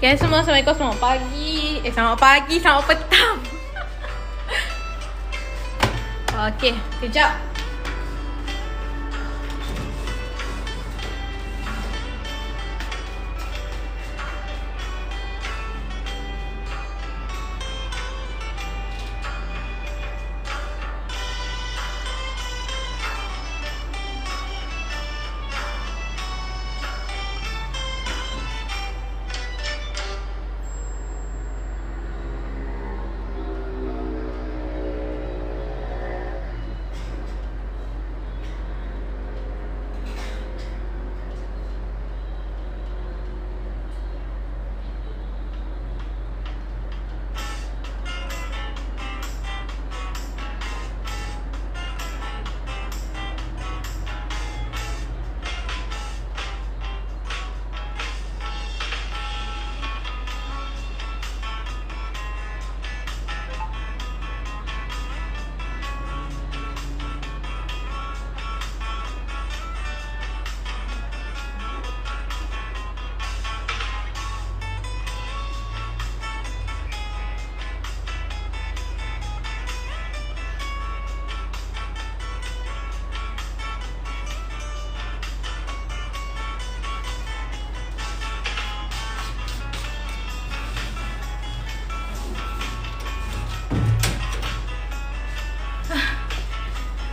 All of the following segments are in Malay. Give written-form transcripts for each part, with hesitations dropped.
Okay semua, Assalamualaikum, selamat pagi. Selamat pagi, selamat petang. Okay, kejap.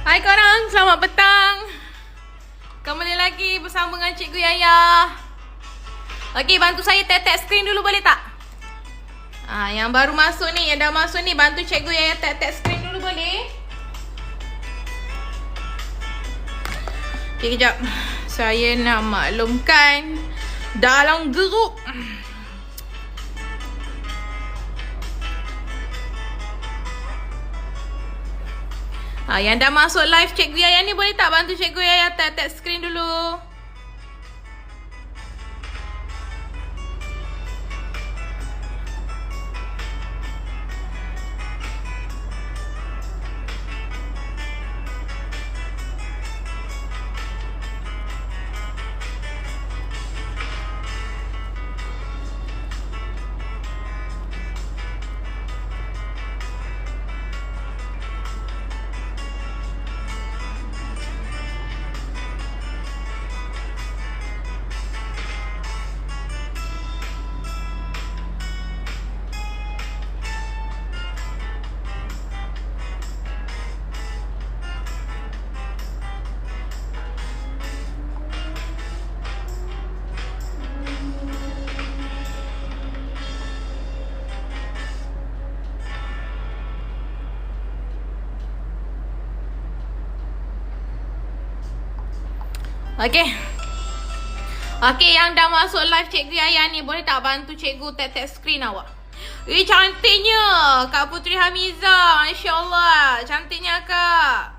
Hai korang, selamat petang. Kembali lagi bersama dengan Cikgu Yaya. Okey, bantu saya tap screen dulu boleh tak? Yang baru masuk ni, yang dah masuk ni, bantu Cikgu Yaya tap screen dulu boleh? Okey, kejap. Saya nak maklumkan dalam grup. Yang dah masuk live Cikgu Yaya ni boleh tak bantu Cikgu Yaya tap screen dulu? Okey. Okey, yang dah masuk live Cikgu Yaya ni boleh tak bantu Cikgu tap screen awak? Cantiknya Kak Putri Hamiza. Masya-Allah, cantiknya Kak.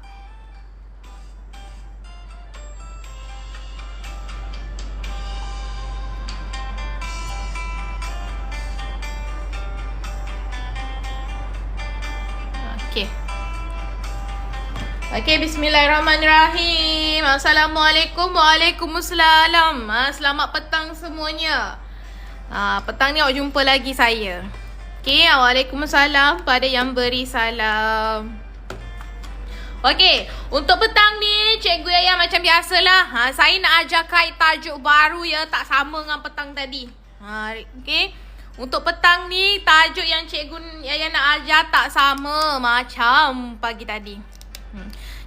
Okey. Okey, bismillahirrahmanirrahim. Assalamualaikum, waalaikumsalam. Selamat petang semuanya. Petang ni awak jumpa lagi saya. Okey, waalaikumsalam pada yang beri salam. Okey, untuk petang ni Cikgu Yaya macam biasalah. Saya nak ajar kait tajuk baru ya, tak sama dengan petang tadi. Okey. Untuk petang ni tajuk yang Cikgu Yaya nak ajar tak sama macam pagi tadi.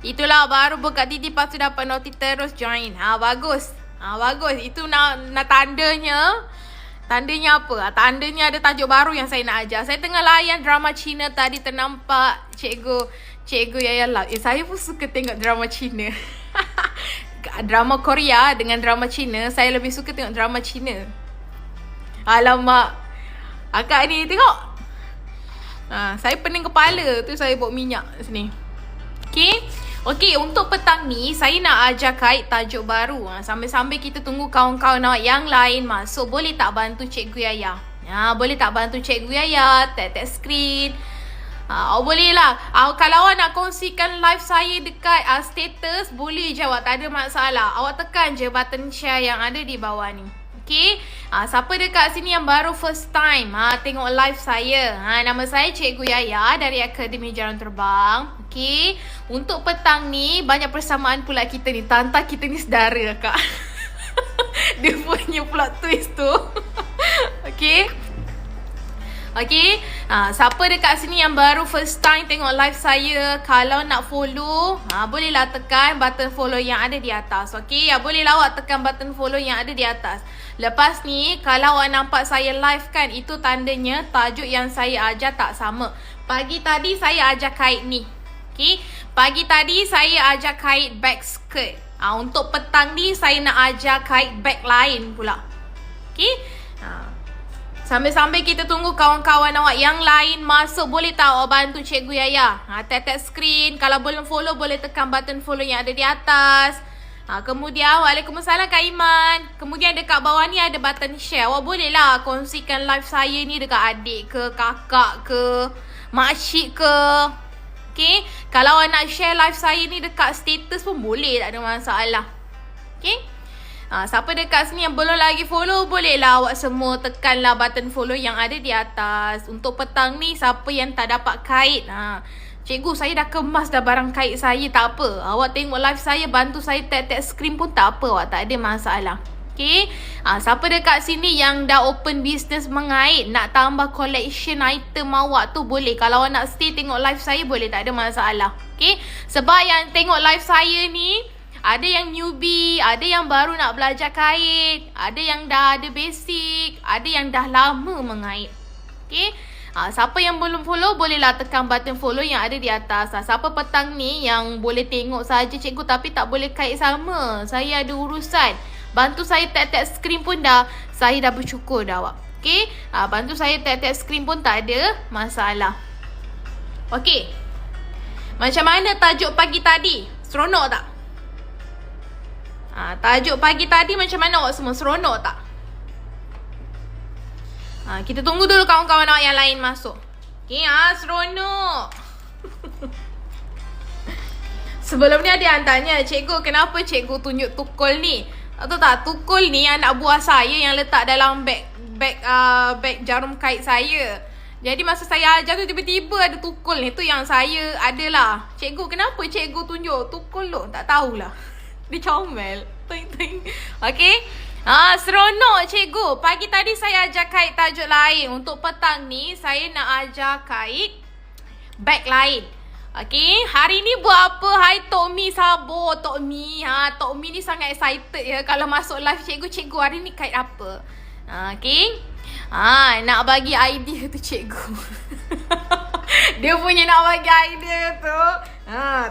Itulah, baru buka titi lepas tu dapat noti terus join. Bagus. Bagus. Itu nak tandanya. Tandanya apa? Tandanya ada tajuk baru yang saya nak ajar. Saya tengah layan drama Cina tadi, ternampak Cikgu Yaya live. Saya pun suka tengok drama Cina. Drama Korea dengan drama Cina, saya lebih suka tengok drama Cina. Alamak. Akak ni tengok. Saya pening kepala tu, saya bawa minyak sini. Okey, untuk petang ni saya nak ajar kait tajuk baru. Sambil-sambil kita tunggu kawan-kawan awak yang lain masuk, boleh tak bantu Cikgu Yaya? Boleh tak bantu Cikgu Yaya tap screen? Boleh lah. Kalau awak nak kongsikan live saya dekat status, boleh je awak, tak ada masalah. Awak tekan je button share yang ada di bawah ni. Okay. Siapa dekat sini yang baru first time tengok live saya? Nama saya Cikgu Yaya dari Akademi Jalan Terbang. Okay. Untuk petang ni banyak persamaan pula kita ni. Tanta kita ni sedara kak. Dia punya plot twist tu. Okay. Okay, siapa dekat sini yang baru first time tengok live saya, kalau nak follow, bolehlah tekan button follow yang ada di atas. Okay, bolehlah awak tekan button follow yang ada di atas. Lepas ni, kalau awak nampak saya live kan, itu tandanya tajuk yang saya ajar tak sama. Pagi tadi saya ajar kait ni. Okay, pagi tadi saya ajar kait back skirt. Untuk petang ni, saya nak ajar kait back lain pula. Okay, sambil-sambil kita tunggu kawan-kawan awak yang lain masuk, boleh tak awak bantu Cikgu Yaya? Tap screen. Kalau belum follow, boleh tekan button follow yang ada di atas. Kemudian, Waalaikumsalam Kak Iman. Kemudian dekat bawah ni ada button share. Awak bolehlah kongsikan live saya ni dekat adik ke, kakak ke, makcik ke. Okay? Kalau awak nak share live saya ni dekat status pun boleh, tak ada masalah. Okay? Siapa dekat sini yang belum lagi follow, bolehlah awak semua tekanlah button follow yang ada di atas. Untuk petang ni, siapa yang tak dapat kait, cikgu saya dah kemas dah barang kait saya, tak apa. Awak tengok live saya, bantu saya tap screen pun tak apa awak, tak ada masalah. Okay, siapa dekat sini yang dah open business mengait, nak tambah collection item awak tu boleh. Kalau awak nak stay tengok live saya, boleh, tak ada masalah. Okay, sebab yang tengok live saya ni, ada yang newbie, ada yang baru nak belajar kait, ada yang dah ada basic, ada yang dah lama mengait. Okay, siapa yang belum follow, bolehlah tekan button follow yang ada di atas. Siapa petang ni yang boleh tengok saja cikgu tapi tak boleh kait sama, saya ada urusan, bantu saya tap screen pun dah, saya dah bersyukur dah awak. Okay, bantu saya tap screen pun tak ada masalah. Okay, macam mana tajuk pagi tadi? Seronok tak? Tajuk pagi tadi macam mana awak semua? Seronok tak? Kita tunggu dulu kawan-kawan awak yang lain masuk. Okay, seronok. Sebelum ni ada yang tanya, cikgu kenapa cikgu tunjuk tukul ni? Tahu tak, tukul ni anak buah saya yang letak dalam beg jarum kait saya. Jadi masa saya ajar tu tiba-tiba ada tukul ni. Tu yang saya adalah. Cikgu kenapa cikgu tunjuk tukul tu? Tak tahulah. Dia comel. Okay. Seronok cikgu. Pagi tadi saya ajar kait tajuk lain. Untuk petang ni saya nak ajar kait bag lain. Okay. Hari ni buat apa? Hai Tok Mi, sabar Tok Mi. Tok Mi ni sangat excited ya. Kalau masuk live cikgu hari ni kait apa? Okay. Nak bagi idea tu cikgu. Dia punya nak bagi idea tu.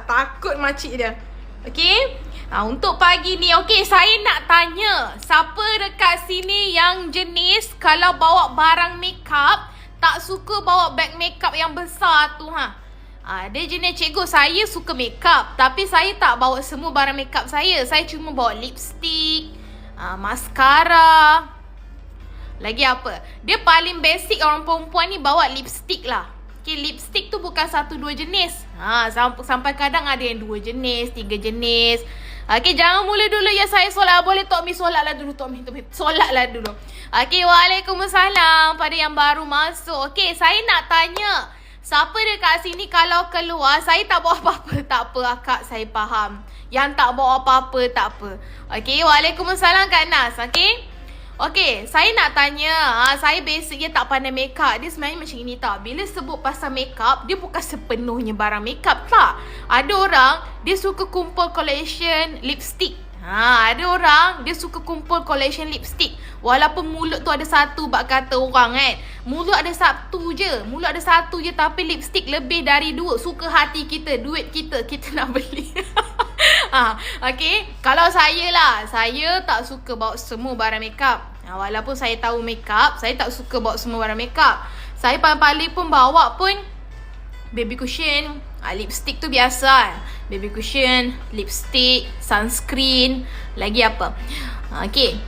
Takut makcik dia. Okay. Untuk pagi ni, okay, saya nak tanya, siapa dekat sini yang jenis kalau bawa barang makeup, tak suka bawa beg makeup yang besar tu, dia jenis cikgu, saya suka makeup, tapi saya tak bawa semua barang makeup saya. Saya cuma bawa lipstick, mascara, lagi apa? Dia paling basic orang perempuan ni bawa lipstick lah. Okay, lipstick tu bukan 1-2 jenis. Sampai kadang ada yang 2 jenis, 3 jenis. Okay, jangan mula dulu ya saya solat. Boleh Tok Mi solatlah dulu. Tok Mi solatlah dulu. Okay, Waalaikumsalam pada yang baru masuk. Okay, saya nak tanya, siapa dekat sini kalau keluar, saya tak bawa apa-apa? Tak apa akak, saya faham. Yang tak bawa apa-apa, tak apa. Okay, Waalaikumsalam Kak Nas. Okay. Okay, saya nak tanya, saya basic dia tak pandai makeup. Dia sebenarnya macam ini tau. Bila sebut pasal makeup, dia bukan sepenuhnya barang makeup tak. Ada orang, dia suka kumpul collection lipstick. Ada orang, dia suka kumpul collection lipstick. Walaupun mulut tu ada satu, bak kata orang kan. Mulut ada satu je. Mulut ada satu je tapi lipstick lebih dari 2. Suka hati kita, duit kita, kita nak beli. Okay, kalau saya lah, saya tak suka bawa semua barang makeup. Walaupun saya tahu makeup, saya tak suka bawa semua barang makeup. Saya paling-paling pun bawa pun baby cushion, lipstick tu biasa. Baby cushion, lipstick, sunscreen, lagi apa? Okay,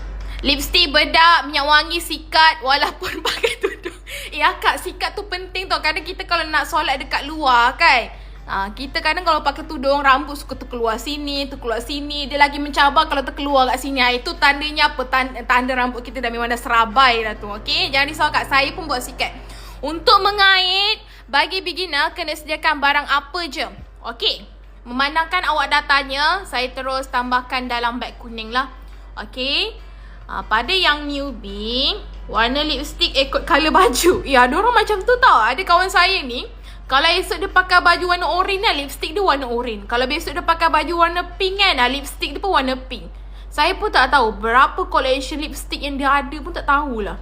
lipstick, bedak, minyak wangi, sikat, walaupun pakai tudung. Akak, sikat tu penting tau. Kadang kita kalau nak solat dekat luar kan, Kita kadang kalau pakai tudung, rambut suka terkeluar sini. Dia lagi mencabar kalau terkeluar kat sini. Itu tandanya apa? Tanda rambut kita dah memang dah serabai dah tu. Okay, jangan risau Kak, saya pun buat sikat. Untuk mengait, bagi beginner kena sediakan barang apa je. Okay, memandangkan awak dah tanya, saya terus tambahkan dalam beg kuning lah. Okay, pada yang newbie, warna lipstick ikut colour baju. Ya, ada orang macam tu tau. Ada kawan saya ni, kalau esok dia pakai baju warna orange kan, lipstick dia warna orange. Kalau besok dia pakai baju warna pink kan, lipstick dia pun warna pink. Saya pun tak tahu berapa collection lipstick yang dia ada pun tak tahulah.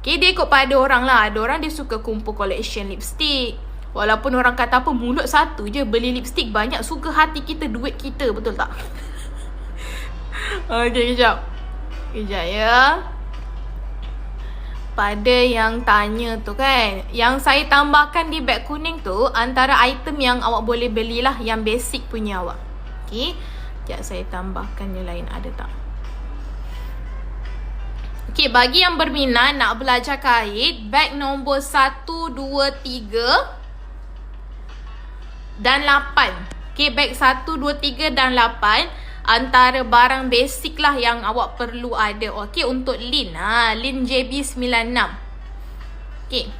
Okay, dia ikut pada orang lah. Ada orang dia suka kumpul collection lipstick. Walaupun orang kata apa, mulut satu je, beli lipstick banyak, suka hati kita, duit kita, betul tak? Okay, kejap ya. Pada yang tanya tu kan, yang saya tambahkan di beg kuning tu antara item yang awak boleh belilah, yang basic punya awak. Okay, sekejap saya tambahkan yang lain, ada tak? Okay, bagi yang berminat nak belajar kait, beg nombor 1, 2, 3 dan 8. Okay, beg 1, 2, 3 dan 8 antara barang basic lah yang awak perlu ada. Okay, untuk lin. Lin JB96. Okay.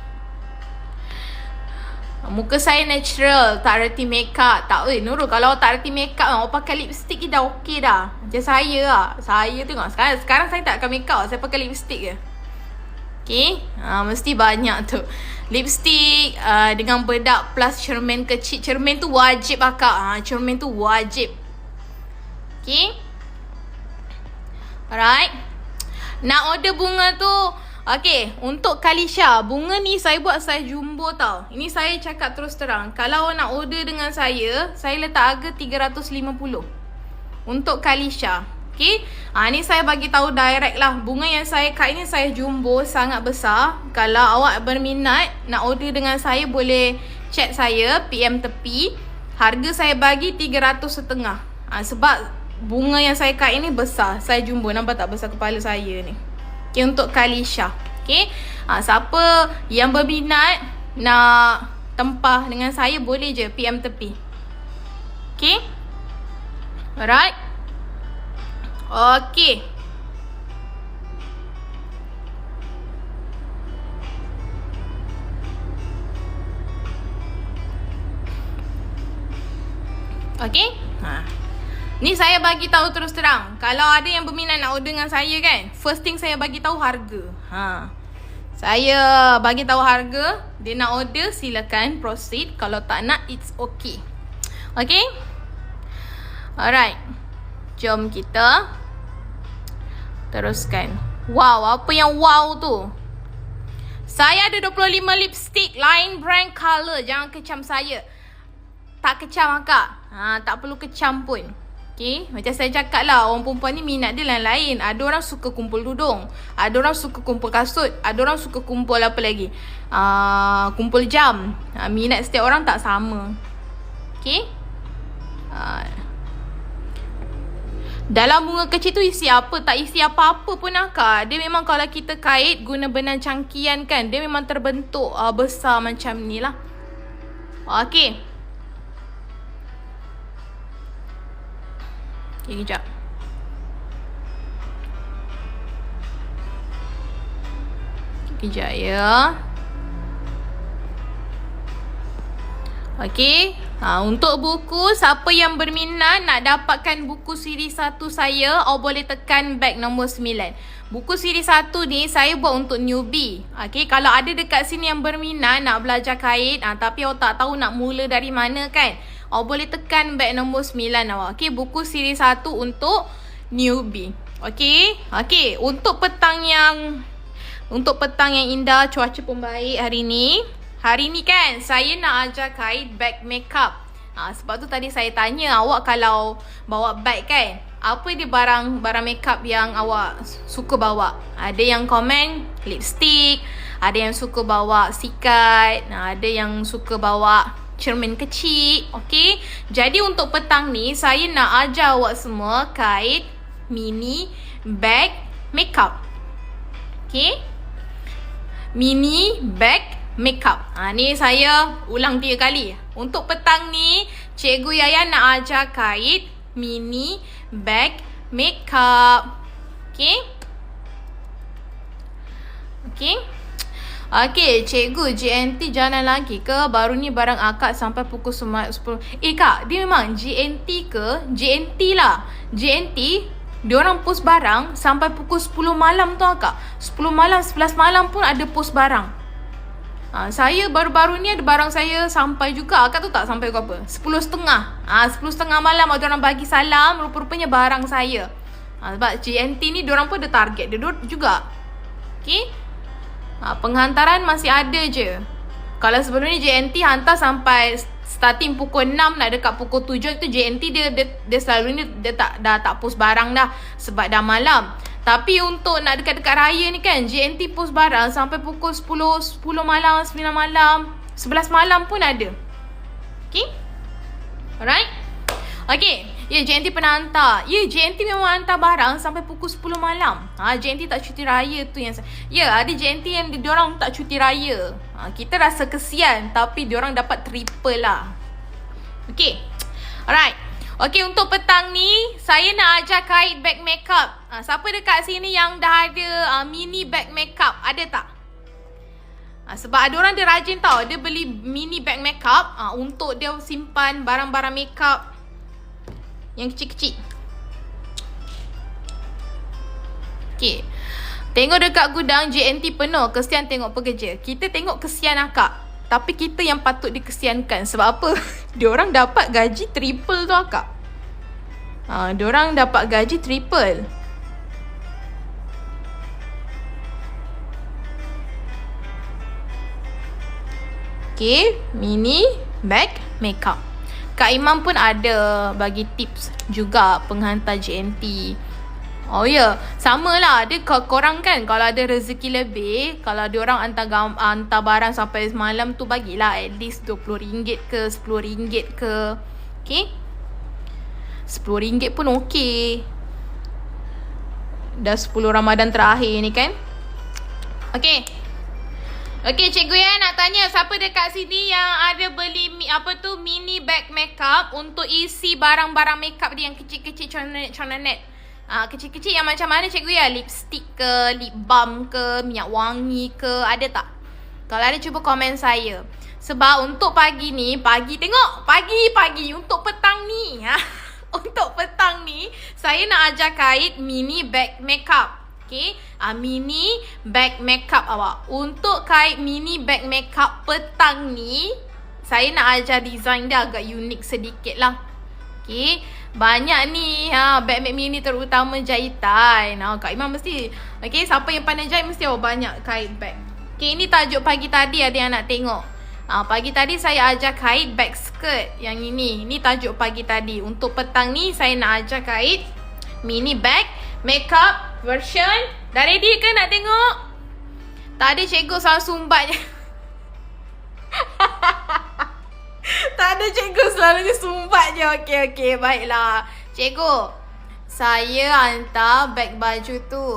Muka saya natural, tak reti makeup. Tak, Nurul, kalau tak reti makeup, awak pakai lipstick je dah okey dah. Macam saya lah. Saya tengok, sekarang saya tak akan makeup, saya pakai lipstick je. Okay, mesti banyak tu. Lipstick dengan bedak plus cermin kecil. Cermin tu wajib akak. Cermin tu wajib. Okay, alright. Nak order bunga tu, okay, untuk Kalisha, bunga ni saya buat saiz jumbo tau. Ini saya cakap terus terang, kalau nak order dengan saya letak harga 350 untuk Kalisha. Okay, ni saya bagi tahu direct lah. Bunga yang saya kat ini saiz jumbo, sangat besar. Kalau awak berminat nak order dengan saya, boleh chat saya, PM tepi. Harga saya bagi 350. Sebab bunga yang saya kat ini besar, saya jumbo. Nampak tak besar kepala saya ni? Okay, untuk Kalisha. Okay, siapa yang berminat nak tempah dengan saya, boleh je PM tepi. Okay, alright. Okay, okay. Ni saya bagi tahu terus terang. Kalau ada yang berminat nak order dengan saya kan, first thing saya bagi tahu harga. Saya bagi tahu harga. Dia nak order, silakan proceed. Kalau tak nak, it's okay. Okay, alright. Jom kita teruskan. Wow, apa yang wow tu? Saya ada 25 lipstick lain brand color. Jangan kecam saya. Tak kecam akak. Tak perlu kecam pun. Okay, macam saya cakap lah, orang perempuan ni minat dia lain-lain. Ada orang suka kumpul tudung, ada orang suka kumpul kasut, ada orang suka kumpul apa lagi, kumpul jam. Minat setiap orang tak sama. Okay, dalam bunga kecil tu isi apa? Tak isi apa-apa pun akak. Dia memang kalau kita kait guna benang cangkian kan, dia memang terbentuk besar macam ni lah. Okay, kejap. Kejap ya. Okey. Untuk buku, siapa yang berminat nak dapatkan buku siri 1 saya, boleh tekan beg nombor 9. Buku siri 1 ni saya buat untuk newbie. Okey, kalau ada dekat sini yang berminat nak belajar kait, tapi awak tak tahu nak mula dari mana kan, boleh tekan beg nombor 9 awak. Okey, buku siri 1 untuk newbie. Okey. Okey, untuk petang yang indah, cuaca pun baik hari ni. Hari ni kan saya nak ajar kait beg makeup. Sebab tu tadi saya tanya awak, kalau bawa beg kan, apa dia barang makeup yang awak suka bawa? Ada yang komen lipstick, ada yang suka bawa sikat, ada yang suka bawa cermin kecil. Okey, jadi untuk petang ni saya nak ajar awak semua kait mini bag makeup. Okey, mini bag makeup. Ni saya ulang 3 kali. Untuk petang ni, Cikgu Yayan nak ajar kait mini bag makeup. Okay? Okay? Okay, cikgu, GNT jalan lagi ke? Baru ni barang akak sampai pukul 10. Kak, dia memang GNT ke? GNT lah. GNT, diorang post barang sampai pukul 10 malam tu akak. 10 malam, 11 malam pun ada post barang. Saya baru-baru ni ada barang saya sampai juga. Akak tu tak sampai ke apa? 10.30. 10.30 malam diorang bagi salam. Rupa-rupanya barang saya. Sebab GNT ni diorang pun ada target dia juga. Okay? Penghantaran masih ada je. Kalau sebelum ni JNT hantar sampai starting pukul 6 nak dekat pukul 7 itu JNT dia selalu ni dia dah tak post barang dah sebab dah malam. Tapi untuk nak dekat-dekat raya ni kan JNT post barang sampai pukul 10 malam, 9 malam, 11 malam pun ada. Okay? Alright? Okay. Ya, JNT pernah hantar. Ya, JNT memang hantar barang sampai pukul 10 malam. JNT tak cuti raya tu yang... Ya, ada JNT yang diorang tak cuti raya. Kita rasa kesian tapi diorang dapat triple lah. Okay. Alright. Okay, untuk petang ni, saya nak ajar kait bag makeup. Siapa dekat sini yang dah ada mini bag makeup? Ada tak? Sebab ada orang dia rajin tau. Dia beli mini bag makeup untuk dia simpan barang-barang makeup yang kecil-kecil. Okay. Tengok dekat gudang JNT penuh. Kesian tengok pekerja. Kita tengok kesian akak. Tapi kita yang patut dikesiankan. Sebab apa? Diorang dapat gaji triple tu akak. Diorang dapat gaji triple. Okay. Mini bag makeup. Kak Imam pun ada bagi tips juga penghantar JNT. Oh ya, sama lah. Dia korang kan kalau ada rezeki lebih, kalau diorang hantar barang sampai semalam tu bagilah at least RM20 ke RM10 ke. Okay? RM10 pun okey. Dah 10 Ramadan terakhir ni kan. Okay. Okay, cikgu ya nak tanya siapa dekat sini yang ada beli mini bag makeup untuk isi barang-barang makeup dia yang kecil-kecil conanet. Kecil-kecil yang macam mana cikgu ya? Lipstick ke, lip balm ke, minyak wangi ke, ada tak? Kalau ada cuba komen saya. Sebab untuk pagi tengok pagi untuk petang ni. Untuk petang ni saya nak ajar kait mini bag makeup. Okay, mini bag makeup awak. Untuk kait mini bag makeup petang ni, saya nak ajar design dia agak unik sedikit lah. Okay, banyak ni bag mini terutama jahitan. Kak Imam mesti, okay, siapa yang pandai jahit mesti banyak kait bag. Okay, ini tajuk pagi tadi ada yang nak tengok. Pagi tadi saya ajar kait bag skirt yang ini. Ini tajuk pagi tadi. Untuk petang ni saya nak ajar kait mini bag makeup version. Dah ready ke nak tengok? Tak ada, cikgu selalu sumbat je. Tak ada, cikgu selalu sumbat je. Okey, baiklah. Cikgu, saya hantar bag baju tu.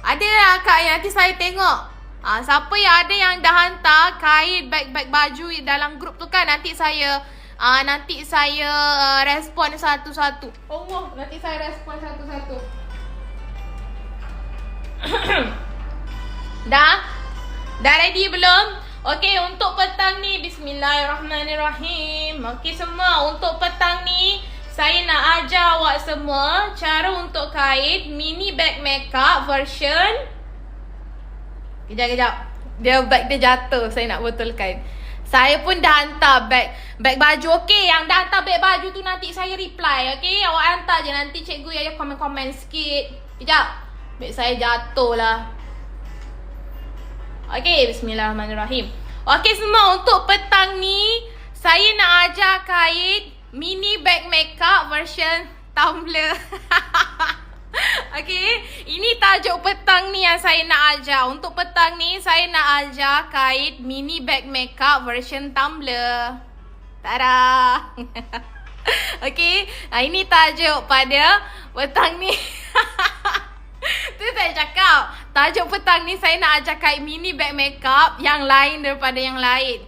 Ada lah kak yang nanti saya tengok. Siapa yang ada yang dah hantar kait bag baju dalam grup tu kan, nanti saya respon satu-satu. Allah, nanti saya respon satu-satu. Dah ready belum? Okey, untuk petang ni bismillahirrahmanirrahim. Okey semua, untuk petang ni saya nak ajar awak semua cara untuk kait mini bag makeup version. Kejap. Bag dia jatuh, saya nak betulkan. Saya pun dah hantar bag baju. Okey, yang dah hantar bag baju tu nanti saya reply. Okey, awak hantar je, nanti cikgu ya komen-komen sikit. Kejap. Beg saya jatuh lah. Okay, bismillahirrahmanirrahim. Okay semua, untuk petang ni saya nak ajar kait mini bag makeup version tumbler. Okay, ini tajuk petang ni yang saya nak ajar. Untuk petang ni saya nak ajar kait mini bag makeup version tumbler. Tada. Okay, ini tajuk pada petang ni. Tu saya cakap tajuk petang ni saya nak ajar kait mini bag makeup yang lain daripada yang lain.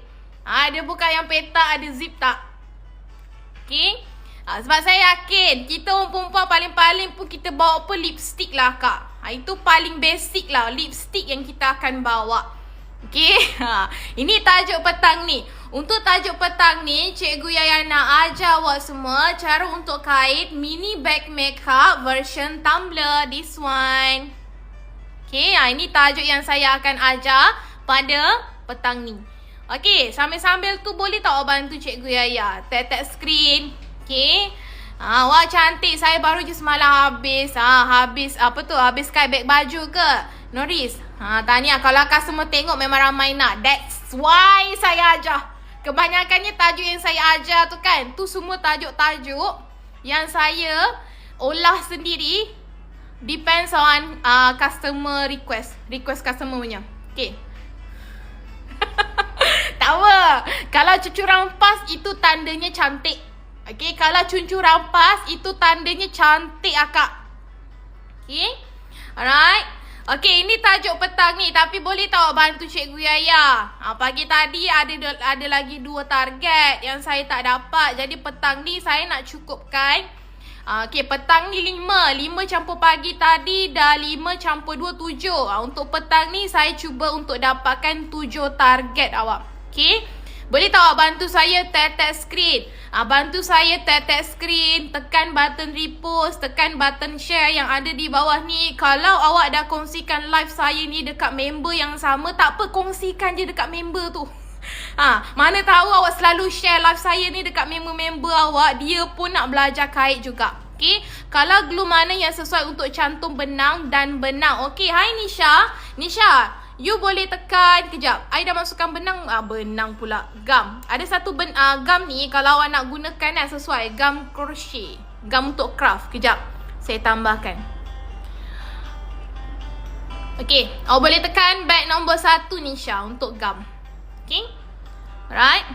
Dia bukan yang petak ada zip tak. Okay. Sebab saya yakin kita orang perempuan paling-paling pun kita bawa apa, lipstick lah kak. Itu paling basic lah, lipstick yang kita akan bawa. Okay. Ini tajuk petang ni. Untuk tajuk petang ni, Cikgu Yaya nak ajar awak semua cara untuk kait mini bag makeup version tumbler. This one. Okay, ini tajuk yang saya akan ajar pada petang ni. Okay, sambil-sambil tu boleh tak awak bantu Cikgu Yaya? Tap screen. Okay. Wah cantik, saya baru je semalam habis. Habis kait beg baju ke? Noris. Tahniah, kalau customer tengok memang ramai nak. That's why saya ajar. Kebanyakannya tajuk yang saya ajar tu kan, tu semua tajuk-tajuk yang saya olah sendiri. Depends on customer request customer punya. Okay. Tak apa. Kalau cucu rampas itu tandanya cantik. Okay, kalau cucu rampas itu tandanya cantik akak. Okay. Alright. Okay, ini tajuk petang ni. Tapi boleh tak awak bantu Cikgu Yaya? Pagi tadi ada lagi 2 target yang saya tak dapat. Jadi petang ni saya nak cukupkan. Okay, petang ni 5 campur pagi tadi dah 5 campur 2, 7. Untuk petang ni saya cuba untuk dapatkan 7 target awak. Okay. Boleh tak awak bantu saya tap screen? Bantu saya tap screen, tekan button repost, tekan button share yang ada di bawah ni. Kalau awak dah kongsikan live saya ni dekat member yang sama, tak apa, kongsikan je dekat member tu. Mana tahu awak selalu share live saya ni dekat member-member awak, dia pun nak belajar kait juga. Okay, kalau glue mana yang sesuai untuk cantum benang dan benang. Okay, hai Nisha, you boleh tekan, kejap, I dah masukkan benang, benang pula, gam. Ada satu gam ni, kalau awak nak gunakan sesuai, gam crochet, gam untuk craft. Kejap, saya tambahkan. Okay, awak boleh tekan bag nombor 1 Nisha untuk gam. Okay, alright.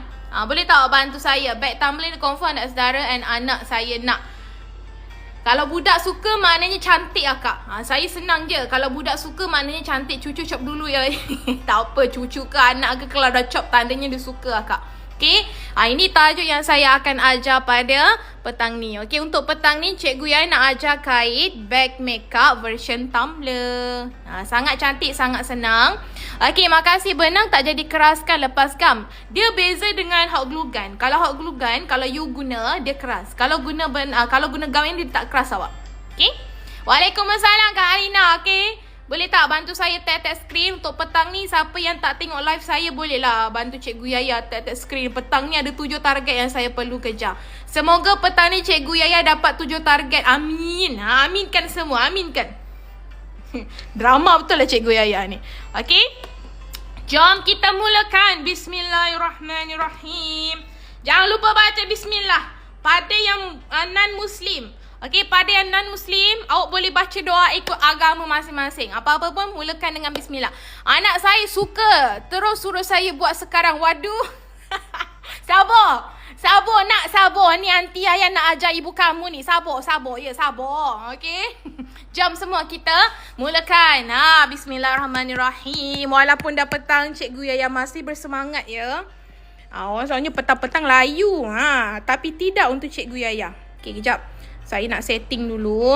Boleh tak awak bantu saya? Bag tumbler ni confirm anak saudara and anak saya nak. Kalau budak suka maknanya cantik akak. Saya senang je. Kalau budak suka maknanya cantik. Cucu chop dulu ya. Tak apa, cucu ke anak ke, kalau dah chop tandanya dia suka akak. Okay. Ini tajuk yang saya akan ajar pada petang ni. Okay, untuk petang ni Cikgu Yaya nak ajar kait bag makeup version tumbler. Sangat cantik, sangat senang. Okay, makasih. Benang tak jadi keraskan lepas gam. Dia beza dengan hot glue gun. Kalau hot glue gun, kalau you guna, dia keras. Kalau guna gam ini, dia tak keras awak. Okay. Waalaikumsalam Kak Alina. Okay. Boleh tak bantu saya tap screen untuk petang ni? Siapa yang tak tengok live saya, bolehlah bantu Cikgu Yaya tap screen. Petang ni ada 7 target yang saya perlu kejar. Semoga petang ni Cikgu Yaya dapat 7 target. Amin. Aminkan semua. Aminkan. Drama betul lah Cikgu Yaya ni. Okay. Jom kita mulakan. Bismillahirrahmanirrahim. Jangan lupa baca bismillah. Pada yang non-Muslim. Okay, pada yang non-Muslim, awak boleh baca doa ikut agama masing-masing. Apa-apa pun mulakan dengan bismillah. Anak saya suka terus suruh saya buat sekarang. Waduh. Sabar. Ni aunty ayah nak ajar ibu kamu ni. Sabar. Okay. Jom semua kita mulakan. Bismillahirrahmanirrahim. Walaupun dah petang, Cikgu Yaya masih bersemangat ya. Soalnya petang-petang layu. Tapi tidak untuk Cikgu Yaya. Okay, kejap. Saya nak setting dulu.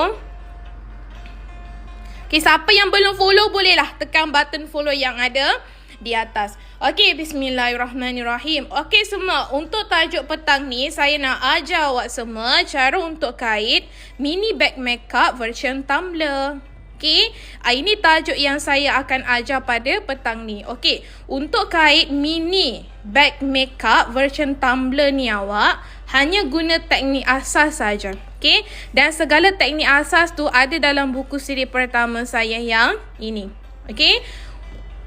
Okay, siapa yang belum follow bolehlah tekan button follow yang ada di atas. Okay, bismillahirrahmanirrahim. Okay semua, untuk tajuk petang ni saya nak ajar awak semua cara untuk kait mini bag makeup version tumbler. Okay, ini tajuk yang saya akan ajar pada petang ni. Okay, untuk kait mini bag makeup version tumbler ni awak hanya guna teknik asas saja. Okay, dan segala teknik asas tu ada dalam buku siri pertama saya yang ini. Okay,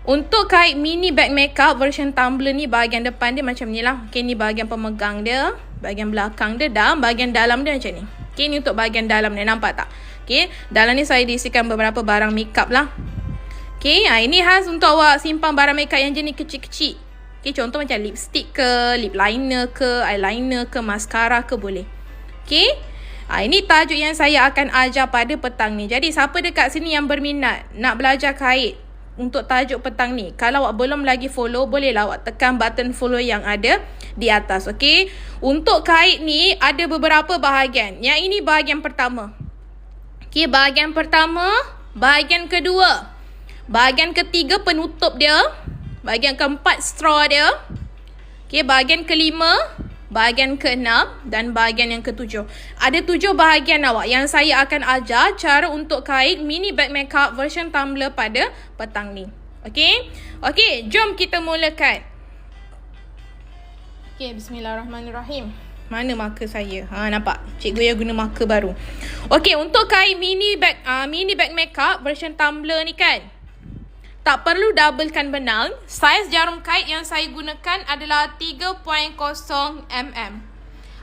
untuk kait mini bag makeup version tumbler ni, bahagian depan dia macam ni lah. Okay, ni bahagian pemegang dia, bahagian belakang dia dan bahagian dalam dia macam ni. Okay, ni untuk bahagian dalam dia, nampak tak? Okay, dalam ni saya diisikan beberapa barang makeup lah. Okay, ini khas untuk awak simpan barang makeup yang jenis kecil-kecil. Okay, contoh macam lipstick ke, lip liner ke, eyeliner ke, mascara ke boleh. Okay. Ini tajuk yang saya akan ajar pada petang ni. Jadi siapa dekat sini yang berminat nak belajar kait untuk tajuk petang ni, kalau awak belum lagi follow, bolehlah awak tekan button follow yang ada di atas. Okey, untuk kait ni ada beberapa bahagian. Yang ini bahagian pertama. Okey, bahagian pertama, bahagian kedua, bahagian ketiga penutup dia, bahagian keempat straw dia. Okey, bahagian kelima, bahagian keenam dan bahagian yang ketujuh. Ada 7 bahagian awak yang saya akan ajar cara untuk kait mini bag makeup version tumbler pada petang ni. Okey? Okey, jom kita mulakan. Okey, bismillahirrahmanirrahim. Mana marker saya? Nampak? Cikgu yang guna marker baru. Okey, untuk kait mini bag makeup version tumbler ni kan, tak perlu doublekan benang. Saiz jarum kait yang saya gunakan adalah 3.0 mm.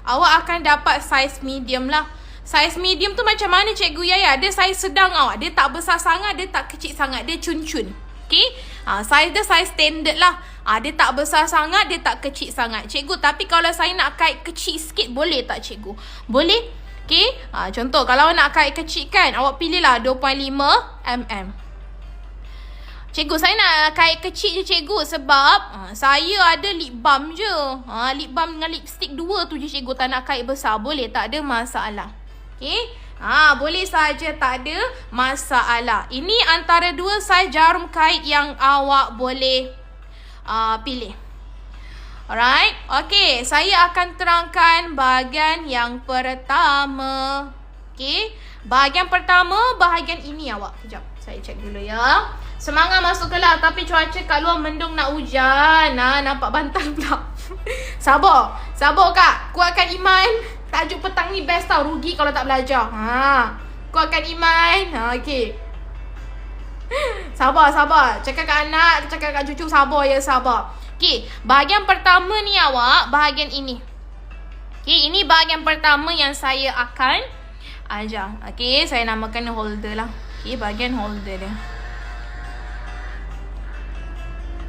Awak akan dapat saiz medium lah. Saiz medium tu macam mana Cikgu Yaya? Dia saiz sedang awak. Dia tak besar sangat, dia tak kecil sangat. Dia cun-cun. Okay? Saiz dia saiz standard lah. Dia tak besar sangat, dia tak kecil sangat. Cikgu, tapi kalau saya nak kait kecil sikit, boleh tak Cikgu? Boleh. Okay? Contoh, kalau nak kait kecil kan, awak pilihlah 2.5 mm. Cikgu, saya nak kait kecil je Cikgu sebab saya ada lip balm je. Lip balm dengan lipstick 2 tu je Cikgu, tak nak kait besar. Boleh, tak ada masalah. Okay? Boleh saja, tak ada masalah. Ini antara 2 saiz jarum kait yang awak boleh pilih. Alright? Okay, saya akan terangkan bahagian yang pertama. Okay? Bahagian pertama, bahagian ini awak. Sekejap, saya cek dulu ya. Semangat masuk kelas, tapi cuaca kat luar mendung nak hujan. Nampak bantal pula. Sabar. Sabar Kak. Kuatkan iman. Tajuk petang ni best tau. Rugi kalau tak belajar. Kuatkan iman. Okey. Sabar. Cakap kat anak, cakap kat cucu, sabar ya, sabar. Okey, bahagian pertama ni awak, bahagian ini. Okey, ini bahagian pertama yang saya akan ajar. Okey, saya namakan holder lah. Okey, bahagian holder dia.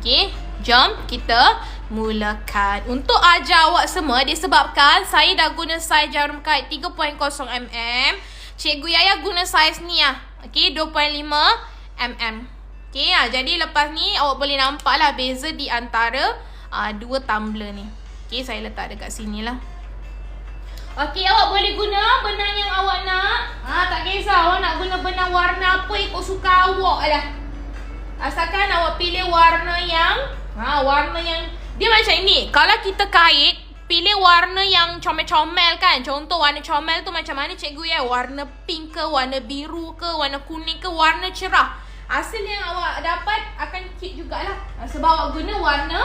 Okey, jom kita mulakan. Untuk ajar awak semua, disebabkan saya dah guna saiz jarum kait 3.0 mm. Cikgu Yaya guna saiz ni lah. Okey, 2.5 mm. Okey, jadi lepas ni awak boleh nampak lah beza di antara 2 tumbler ni. Okey, saya letak dekat sini lah. Okey, awak boleh guna benang yang awak nak. Tak kisah awak nak guna benang warna apa, ikut suka awak lah. Asalkan awak pilih warna yang dia macam ini. Kalau kita kait, pilih warna yang comel-comel kan. Contoh warna comel tu macam mana Cikgu ya? Warna pink ke, warna biru ke, warna kuning ke, warna cerah. Hasil yang awak dapat akan cute jugalah. Sebab awak guna warna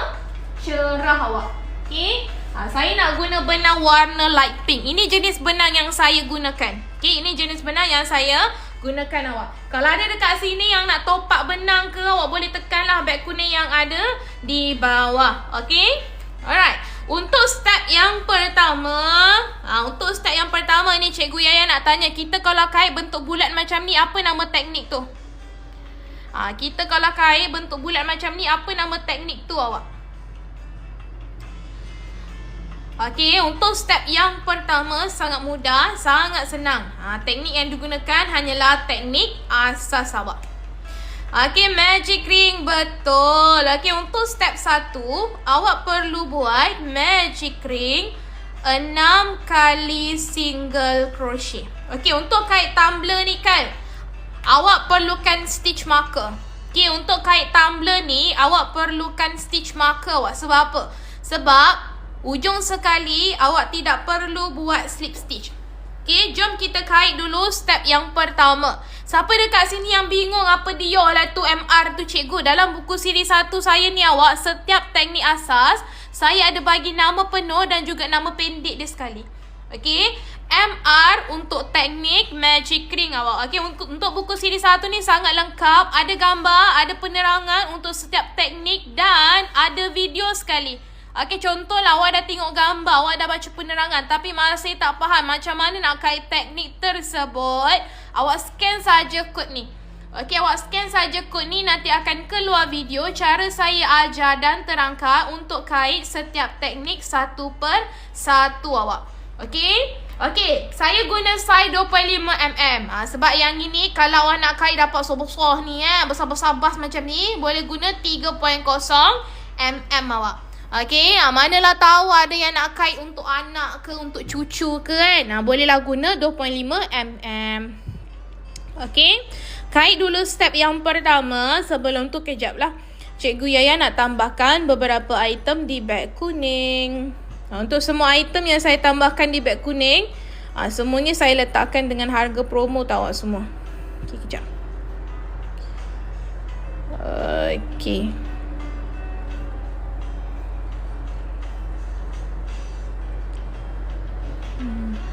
cerah awak. Okay? Saya nak guna benang warna light pink. Ini jenis benang yang saya gunakan. Okay? Ini jenis benang yang saya gunakan awak. Kalau ada dekat sini yang nak top up benang ke, awak boleh tekanlah beg kuning yang ada di bawah. Okay? Alright. Untuk step yang pertama, ni Cikgu Yaya nak tanya, kita kalau kait bentuk bulat macam ni, apa nama teknik tu? Kita kalau kait bentuk bulat macam ni, apa nama teknik tu awak? Okey, untuk step yang pertama sangat mudah, sangat senang. Teknik yang digunakan hanyalah teknik asas awak. Okey, magic ring, betul. Okey, untuk step 1, awak perlu buat magic ring 6 kali single crochet. Okey, untuk kait tumbler ni kan, awak perlukan stitch marker. Okey, untuk kait tumbler ni, awak perlukan stitch marker awak. Sebab apa? Sebab ujung sekali awak tidak perlu buat slip stitch. Okay, jom kita kait dulu step yang pertama. Siapa dekat sini yang bingung apa dia lah tu MR tu Cikgu? Dalam buku siri 1 saya ni awak, setiap teknik asas saya ada bagi nama penuh dan juga nama pendek dia sekali. Okay, MR untuk teknik magic ring awak. Okay, untuk buku siri 1 ni sangat lengkap. Ada gambar, ada penerangan untuk setiap teknik dan ada video sekali. Okey, contohlah awak dah tengok gambar, awak dah baca penerangan tapi masih tak faham macam mana nak kait teknik tersebut, awak scan saja kod ni. Okey, awak scan saja kod ni, nanti akan keluar video cara saya ajar dan terangkan untuk kait setiap teknik satu per satu awak. Okey? Okey, saya guna saiz 2.5mm. Sebab yang ini kalau awak nak kait dapat besar-besar ni besar-besar bas macam ni, boleh guna 3.0mm awak. Okey, manalah tahu ada yang nak kait untuk anak ke, untuk cucu ke kan. Bolehlah guna 2.5mm. Okey, kait dulu step yang pertama. Sebelum tu kejap lah, Cikgu Yaya nak tambahkan beberapa item di beg kuning. Untuk semua item yang saya tambahkan di beg kuning, semuanya saya letakkan dengan harga promo tau awak semua. Okey, kejap. Okey.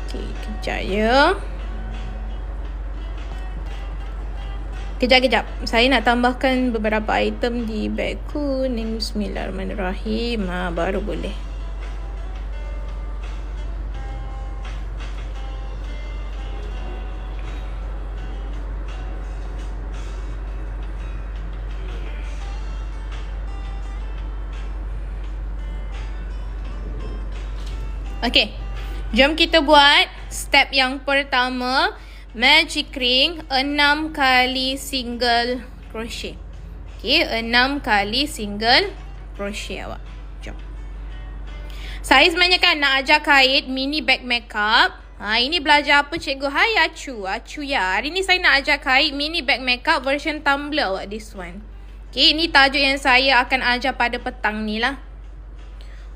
Okey, kejap ya. Kejap. Saya nak tambahkan beberapa item di beg kuning. Bismillahirrahmanirrahim. Baru boleh. Okey, jom kita buat step yang pertama. Magic ring 6 kali single crochet. Okey, 6 kali single crochet awak. Jom. Saya sebenarnya kan nak ajar kait mini bag makeup. Ini belajar apa cikgu? Hai Acu ya. Hari ni saya nak ajar kait mini bag makeup version tumbler awak, this one. Okey, ini tajuk yang saya akan ajar pada petang ni lah.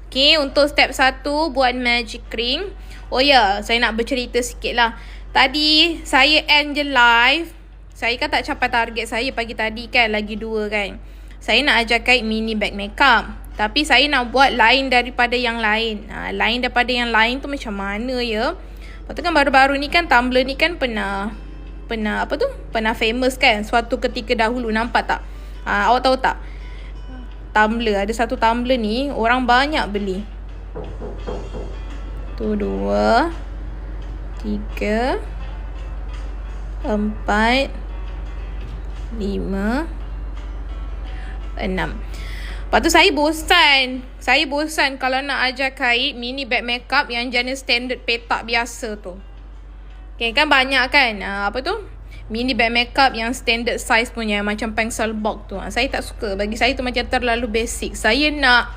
Okey, untuk step 1 buat magic ring. Oh ya, saya nak bercerita sikit lah. Tadi saya end je live. Saya kan tak capai target saya pagi tadi kan, lagi 2 kan. Saya nak ajar kait mini bag makeup, tapi saya nak buat lain daripada yang lain. Lain daripada yang lain tu macam mana ya? Lepas tu kan baru-baru ni kan Tumblr ni kan pernah apa tu? Pernah famous kan suatu ketika dahulu, nampak tak? Awak tahu tak? Tumblr, ada satu Tumblr ni orang banyak beli. Tu 2 3 4 5 6. Lepas tu saya bosan kalau nak ajar kait mini bag makeup yang jenis standard petak biasa tu. Okay, kan banyak kan apa tu, mini bag makeup yang standard size punya, macam pencil box tu. Saya tak suka. Bagi saya tu macam terlalu basic. Saya nak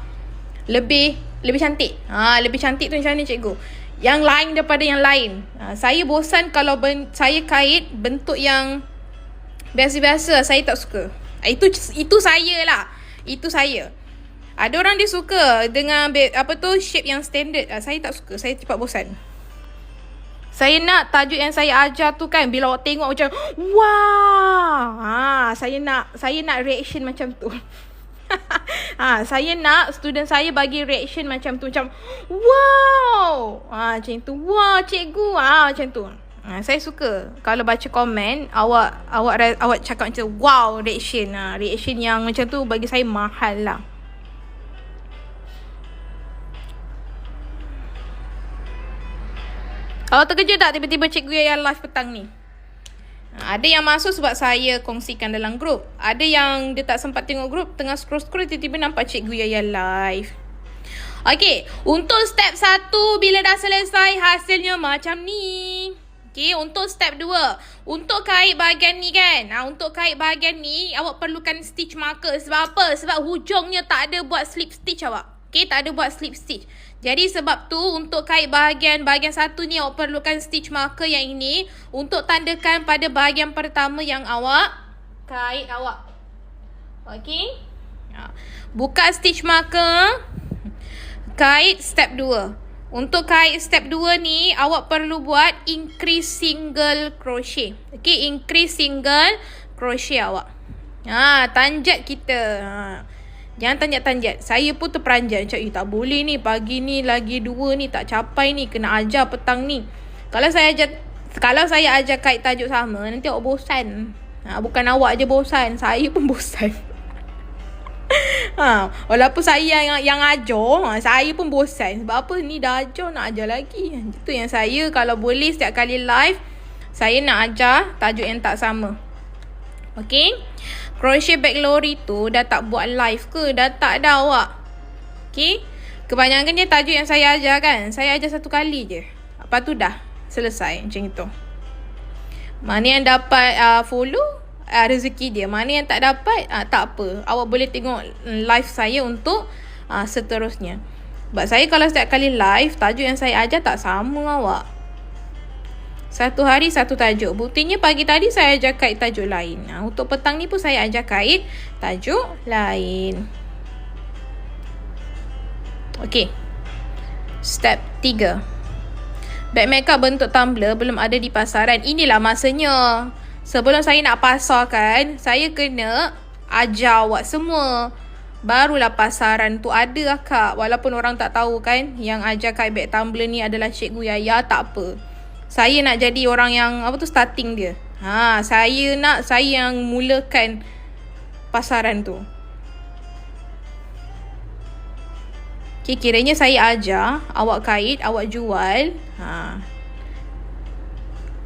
lebih cantik. Lebih cantik tu macam ni cikgu? Yang lain daripada yang lain. Saya bosan kalau saya kait bentuk yang biasa-biasa. Saya tak suka. Itu saya lah. Itu saya. Ada orang dia suka dengan apa tu, shape yang standard. Saya tak suka. Saya cepat bosan. Saya nak tajuk yang saya ajar tu kan, bila awak tengok macam wah. Saya nak reaction macam tu. Saya nak student saya bagi reaction macam tu, macam wow. Macam tu. Wah, cikgu. Macam tu. Saya suka kalau baca komen awak cakap macam wow, reaction. Reaction yang macam tu bagi saya mahal lah. Awak terkejut tak tiba-tiba cikgu Yaya live petang ni? Ada yang masuk sebab saya kongsikan dalam grup. Ada yang dia tak sempat tengok grup, tengah scroll-scroll tiba-tiba nampak cikgu Yaya live. Okey, untuk step 1 bila dah selesai hasilnya macam ni. Okey, untuk step 2, untuk kait bahagian ni kan. Untuk kait bahagian ni awak perlukan stitch marker. Sebab apa? Sebab hujungnya tak ada buat slip stitch awak. Okey, tak ada buat slip stitch. Jadi sebab tu untuk kait bahagian satu ni awak perlukan stitch marker yang ini untuk tandakan pada bahagian pertama yang awak kait awak. Okey. Buka stitch marker, kait step 2. Untuk kait step 2 ni awak perlu buat increase single crochet. Okey, increase single crochet awak. Tanjat kita. Jangan tanjat-tanjat. Saya pun terperanjat macam tak boleh ni, pagi ni lagi 2 ni tak capai ni, kena ajar petang ni. Kalau saya ajar kait tajuk sama, nanti awak bosan. Bukan awak je bosan, saya pun bosan. Walaupun saya yang ajar, saya pun bosan. Sebab apa ni dah ajar, nak ajar lagi. Itu yang saya kalau boleh setiap kali live saya nak ajar tajuk yang tak sama. Okey. Crochet bag lori tu dah tak buat live ke? Dah tak dah awak. Okey. Kebanyakan dia tajuk yang saya ajar kan, saya ajar 1 kali je. Lepas tu dah. Selesai macam itu. Mana yang dapat follow, rezeki dia. Mana yang tak dapat, tak apa. Awak boleh tengok live saya untuk seterusnya. Sebab saya kalau setiap kali live, tajuk yang saya ajar tak sama awak. Satu hari satu tajuk. Buktinya pagi tadi saya ajar kait tajuk lain. Untuk petang ni pun saya ajar kait tajuk lain. Okey. Step 3. Bag makeup bentuk tumbler belum ada di pasaran. Inilah masanya. Sebelum saya nak pasarkan, saya kena ajar awak semua. Barulah pasaran tu ada akak. Walaupun orang tak tahu kan, yang ajar kait bag tumbler ni adalah Cikgu Yaya, tak apa. Saya nak jadi orang yang starting dia. Saya yang mulakan pasaran tu. Okay, kiranya saya ajar, awak kait, awak jual.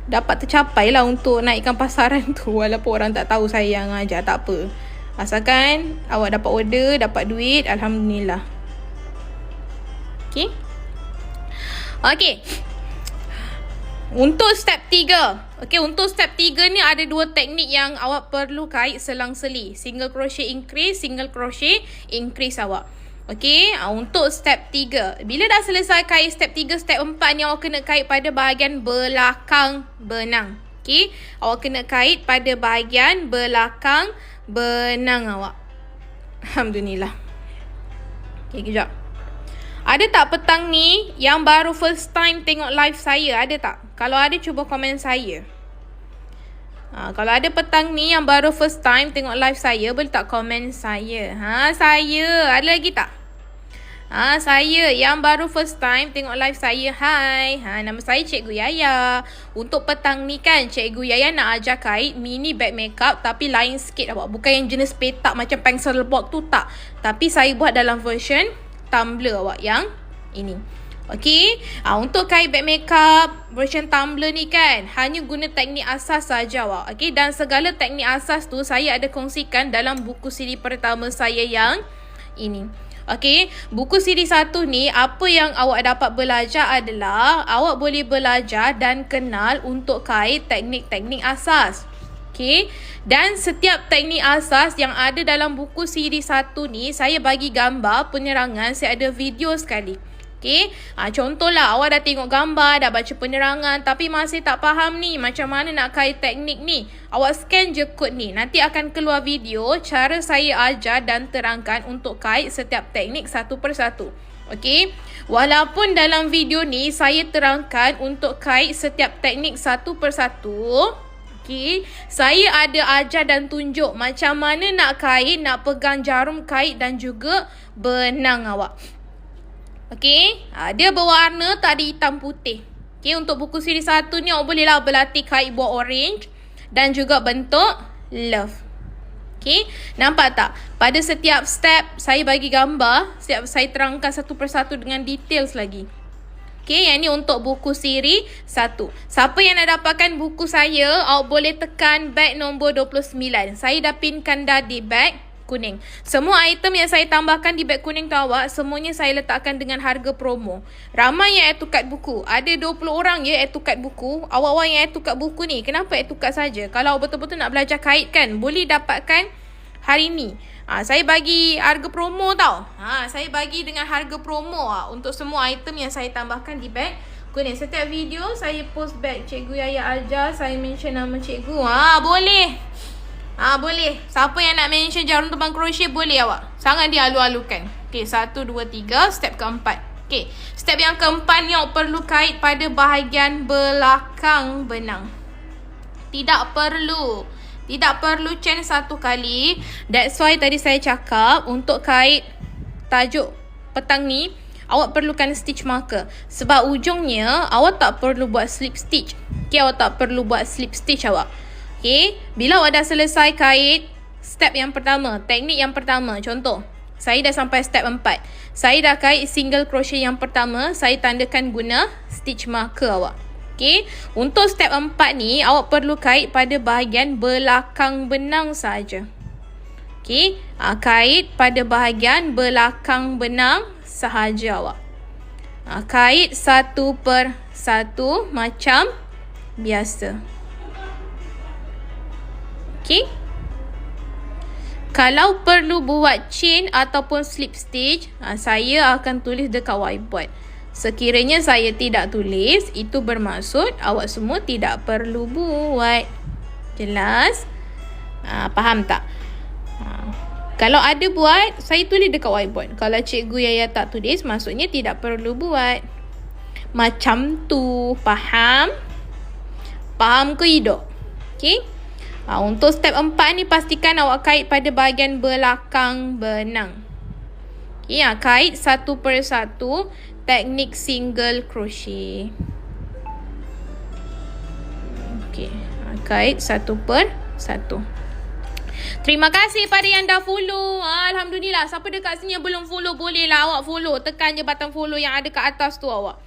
Dapat tercapai lah untuk naikkan pasaran tu. Walaupun orang tak tahu saya yang ajar, tak apa. Asalkan awak dapat order, dapat duit, Alhamdulillah. Okay. Okay. Untuk step 3. Okay, untuk step 3 ni ada 2 teknik yang awak perlu kait selang-seli. Single crochet increase, single crochet increase awak. Okay, untuk step 3. Bila dah selesai kait step 3, step 4 ni awak kena kait pada bahagian belakang benang. Okay, awak kena kait pada bahagian belakang benang awak. Alhamdulillah. Okay, kejap. Ada tak petang ni yang baru first time tengok live saya? Ada tak? Kalau ada, cuba komen saya. Kalau ada petang ni yang baru first time tengok live saya, boleh tak komen saya? Saya. Ada lagi tak? Saya yang baru first time tengok live saya. Hai. Nama saya Cikgu Yaya. Untuk petang ni kan, Cikgu Yaya nak ajar kait mini bag makeup tapi lain sikit awak. Bukan yang jenis petak macam pencil box tu, tak. Tapi saya buat dalam version tumbler awak yang ini. Okey, untuk kait bag makeup version tumbler ni kan, hanya guna teknik asas saja awak. Okey, dan segala teknik asas tu saya ada kongsikan dalam buku siri pertama saya yang ini. Okey, buku siri 1 ni, apa yang awak dapat belajar adalah awak boleh belajar dan kenal untuk kait teknik-teknik asas. Okey, dan setiap teknik asas yang ada dalam buku siri 1 ni, saya bagi gambar penerangan, saya ada video sekali. Okay. Contohlah awak dah tengok gambar, dah baca penerangan tapi masih tak faham ni macam mana nak kait teknik ni. Awak scan je kod ni. Nanti akan keluar video cara saya ajar dan terangkan untuk kait setiap teknik satu persatu. Okay. Walaupun dalam video ni saya terangkan untuk kait setiap teknik satu persatu. Okay. Saya ada ajar dan tunjuk macam mana nak kait, nak pegang jarum kait dan juga benang awak. Okey, dia berwarna, tak ada hitam putih. Okey, untuk buku siri 1 ni awak bolehlah berlatih kait buat orange dan juga bentuk love. Okey, nampak tak? Pada setiap step saya bagi gambar, setiap saya terangkan satu persatu dengan details lagi. Okey, yang ni untuk buku siri 1. Siapa yang nak dapatkan buku saya, awak boleh tekan bag nombor 29. Saya dah pinkan dah di bag kuning. Semua item yang saya tambahkan di beg kuning tu awak, semuanya saya letakkan dengan harga promo. Ramai yang add to cart buku. Ada 20 orang je add to cart buku. Awak-awak yang add to cart buku ni, kenapa add to cart saja? Kalau betul-betul nak belajar kait kan, boleh dapatkan hari ni. Saya bagi harga promo tau. Saya bagi dengan harga promo untuk semua item yang saya tambahkan di beg kuning. Setiap video saya post beg Cikgu Yaya ajar, saya mention nama cikgu. Boleh. Boleh. Siapa yang nak mention jarum terbang crochet, boleh awak. Sangat dialu-alukan. Okey, 1, 2, 3. Step keempat. Okey, step yang keempat ni awak perlu kait pada bahagian belakang benang. Tidak perlu chain satu kali. That's why tadi saya cakap untuk kait tajuk petang ni, awak perlukan stitch marker. Sebab ujungnya awak tak perlu buat slip stitch. Okey, awak tak perlu buat slip stitch awak. Okay, bila awak dah selesai kait step yang pertama, teknik yang pertama, contoh, saya dah sampai step 4. Saya dah kait single crochet yang pertama, saya tandakan guna stitch marker awak. Okay, untuk step 4 ni, awak perlu kait pada bahagian belakang benang saja. Okay, kait pada bahagian belakang benang sahaja awak. Kait satu per satu macam biasa. Okey. Kalau perlu buat chain ataupun slip stitch, saya akan tulis dekat whiteboard. Sekiranya saya tidak tulis, itu bermaksud awak semua tidak perlu buat. Jelas? Faham tak? Kalau ada buat, saya tulis dekat whiteboard. Kalau Cikgu Yaya tak tulis, maksudnya tidak perlu buat. Macam tu. Faham? Faham ke hidup? Okey? Untuk step 4 ni, pastikan awak kait pada bahagian belakang benang. Okay, kait satu per satu teknik single crochet. Okay, kait satu per satu. Terima kasih pada yang dah follow. Alhamdulillah. Siapa dekat sini yang belum follow, bolehlah awak follow. Tekan je button follow yang ada kat atas tu awak.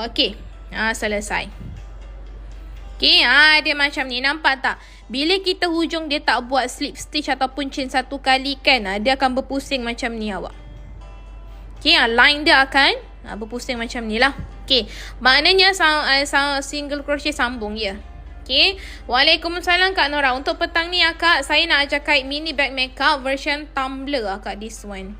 Okay, selesai. Okay, dia macam ni. Nampak tak? Bila kita hujung dia tak buat slip stitch ataupun chain satu kali kan, dia akan berpusing macam ni awak. Okay, line dia akan berpusing macam ni lah. Okay, maknanya single crochet sambung ya. Okay, Waalaikumsalam Kak Nora. Untuk petang ni akak, saya nak ajar kait mini bag makeup version tumbler akak, this one.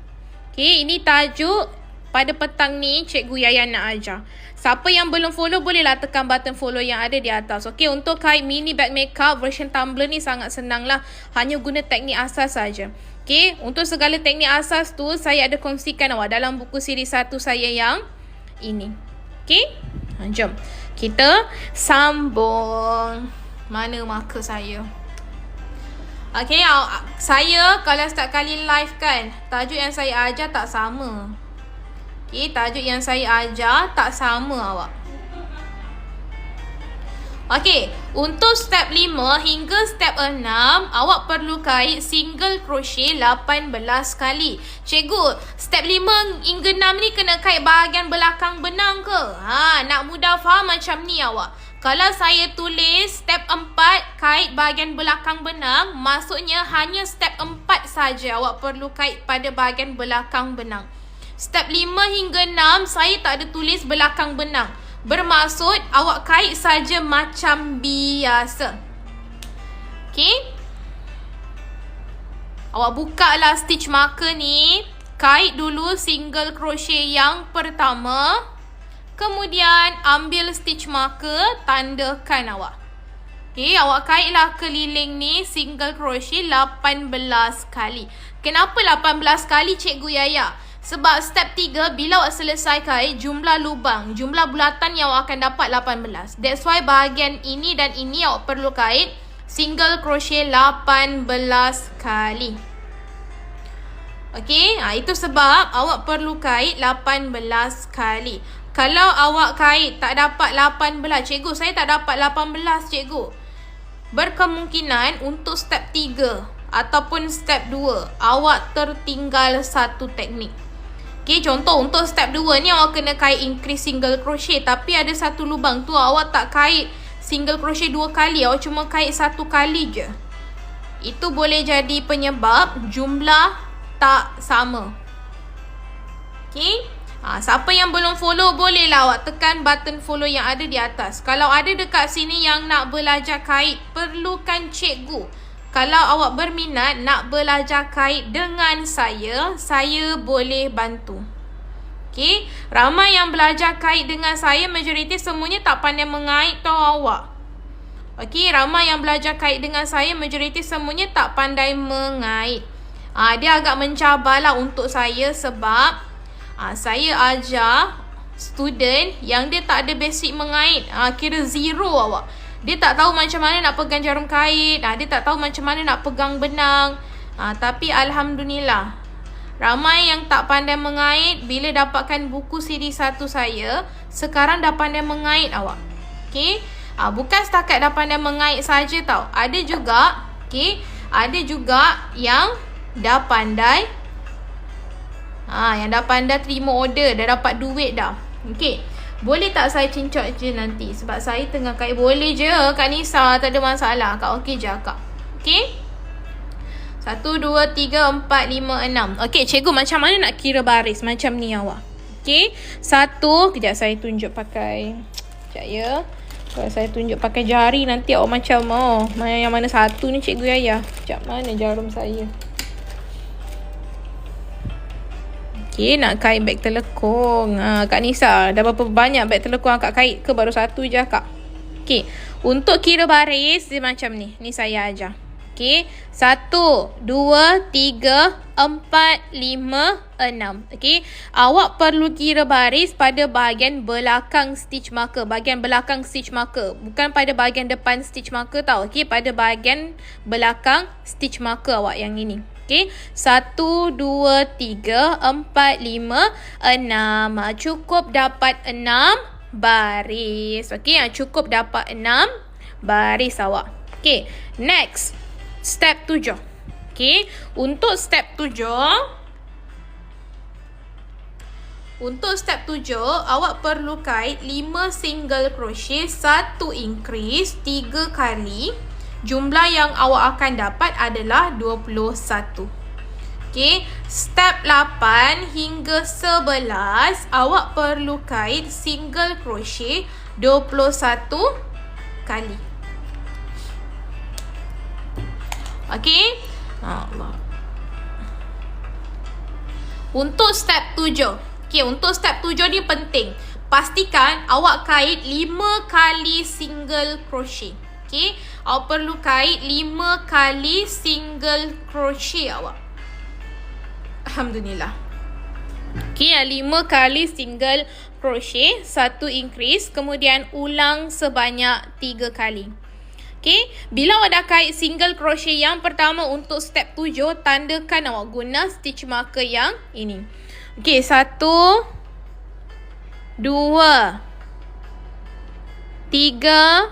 Okay, ini tajuk pada petang ni Cikgu Yaya nak ajar. Siapa yang belum follow, bolehlah tekan button follow yang ada di atas. Okey, untuk kait mini bag makeup version tumbler ni sangat senang lah. Hanya guna teknik asas saja. Okey, untuk segala teknik asas tu, saya ada kongsikan awak dalam buku siri 1 saya yang ini. Okey, jom. Kita sambung. Mana marker saya? Okey, saya kalau setiap kali live kan, tajuk yang saya ajar tak sama. Okay, tajuk yang saya ajar tak sama awak. Okey, untuk step 5 hingga step 6, awak perlu kait single crochet 18 kali. Cikgu, step 5 hingga 6 ni kena kait bahagian belakang benang ke? Nak mudah faham macam ni awak. Kalau saya tulis step 4 kait bahagian belakang benang, maksudnya hanya step 4 saja awak perlu kait pada bahagian belakang benang. Step 5 hingga 6, saya tak ada tulis belakang benang. Bermaksud, awak kait saja macam biasa. Okay? Awak buka lah stitch marker ni. Kait dulu single crochet yang pertama. Kemudian, ambil stitch marker, tandakan awak. Okay, awak kaitlah keliling ni single crochet 18 kali. Kenapa 18 kali Cikgu Yaya? Sebab step 3, bila awak selesai kait, jumlah lubang, jumlah bulatan yang awak akan dapat 18. That's why bahagian ini dan ini awak perlu kait single crochet 18 kali. Okay, itu sebab awak perlu kait 18 kali. Kalau awak kait tak dapat 18, cikgu saya tak dapat 18 cikgu. Berkemungkinan untuk step 3 ataupun step 2, awak tertinggal satu teknik. Okay, contoh untuk step 2 ni awak kena kait increase single crochet, tapi ada satu lubang tu awak tak kait single crochet 2 kali, awak cuma kait 1 kali je. Itu boleh jadi penyebab jumlah tak sama. Okay, siapa yang belum follow, bolehlah awak tekan button follow yang ada di atas. Kalau ada dekat sini yang nak belajar kait, perlukan cikgu. Kalau awak berminat nak belajar kait dengan saya boleh bantu. Okay, ramai yang belajar kait dengan saya, majoriti semuanya tak pandai mengait tau awak. Okay, ramai yang belajar kait dengan saya, majoriti semuanya tak pandai mengait. Dia agak mencabarlah untuk saya sebab saya ajar student yang dia tak ada basic mengait. Kira zero awak. Dia tak tahu macam mana nak pegang jarum kait. Dia tak tahu macam mana nak pegang benang. Tapi Alhamdulillah, ramai yang tak pandai mengait, bila dapatkan buku siri 1 saya, sekarang dah pandai mengait awak. Okay, bukan setakat dah pandai mengait saja tau. Ada juga, okay, ada juga yang dah pandai, yang dah pandai terima order, dah dapat duit dah. Okay, boleh tak saya cincok je nanti? Sebab saya tengah kait. Boleh je Kak Nisa, tak ada masalah. Kak okey je Kak. Okay, 1, 2, 3, 4, 5, 6. Okay, cikgu macam mana nak kira baris macam ni awak? Okey. 1. Kejap saya tunjuk pakai. Kejap ya. Kalau saya tunjuk pakai jari nanti awak macam yang mana satu ni Cikgu Yaya. Kejap, mana jarum saya? Okey, nak kait beg telekung. Kak Nisa, dah berapa banyak beg telekung Kak kait ke baru satu je Kak? Okey, untuk kira baris dia macam ni. Ni saya ajar. Okey, 1, 2, 3, 4, 5, 6. Okey, awak perlu kira baris pada bahagian belakang stitch marker. Bahagian belakang stitch marker. Bukan pada bahagian depan stitch marker tau. Okey, pada bahagian belakang stitch marker awak yang ini. Okey, 1, 2, 3, 4, 5, 6. Cukup dapat 6 baris. Okey, cukup dapat 6 baris awak. Okey, next. Step 7. Okey, untuk step 7, awak perlu kait 5 single crochet, 1 increase 3 kali. Jumlah yang awak akan dapat adalah 21. Okey, step 8 hingga 11 awak perlu kait single crochet 21 kali. Okey. Allah. Untuk step 7. Okey, untuk step 7 ni penting. Pastikan awak kait 5 kali single crochet. Okey, awak perlu kait 5 kali single crochet awak. Alhamdulillah. Okey, 5 kali single crochet, 1 increase, kemudian ulang sebanyak 3 kali. Okey, bila awak dah kait single crochet yang pertama untuk step 7, tandakan awak guna stitch marker yang ini. Okey, 1, 2, 3,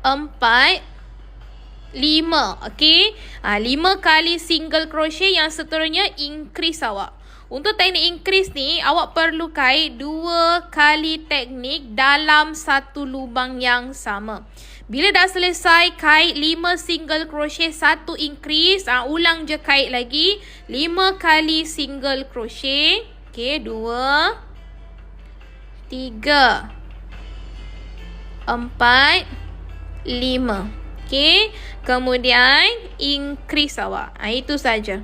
4, 5. Okey, 5 kali single crochet, yang seterusnya increase awak. Untuk teknik increase ni, awak perlu kait 2 kali teknik dalam satu lubang yang sama. Bila dah selesai kait 5 single crochet, 1 increase, ulang je kait lagi 5 kali single crochet. Okey, 2, 3, 4, 5. Okey, kemudian increase awak. Itu saja.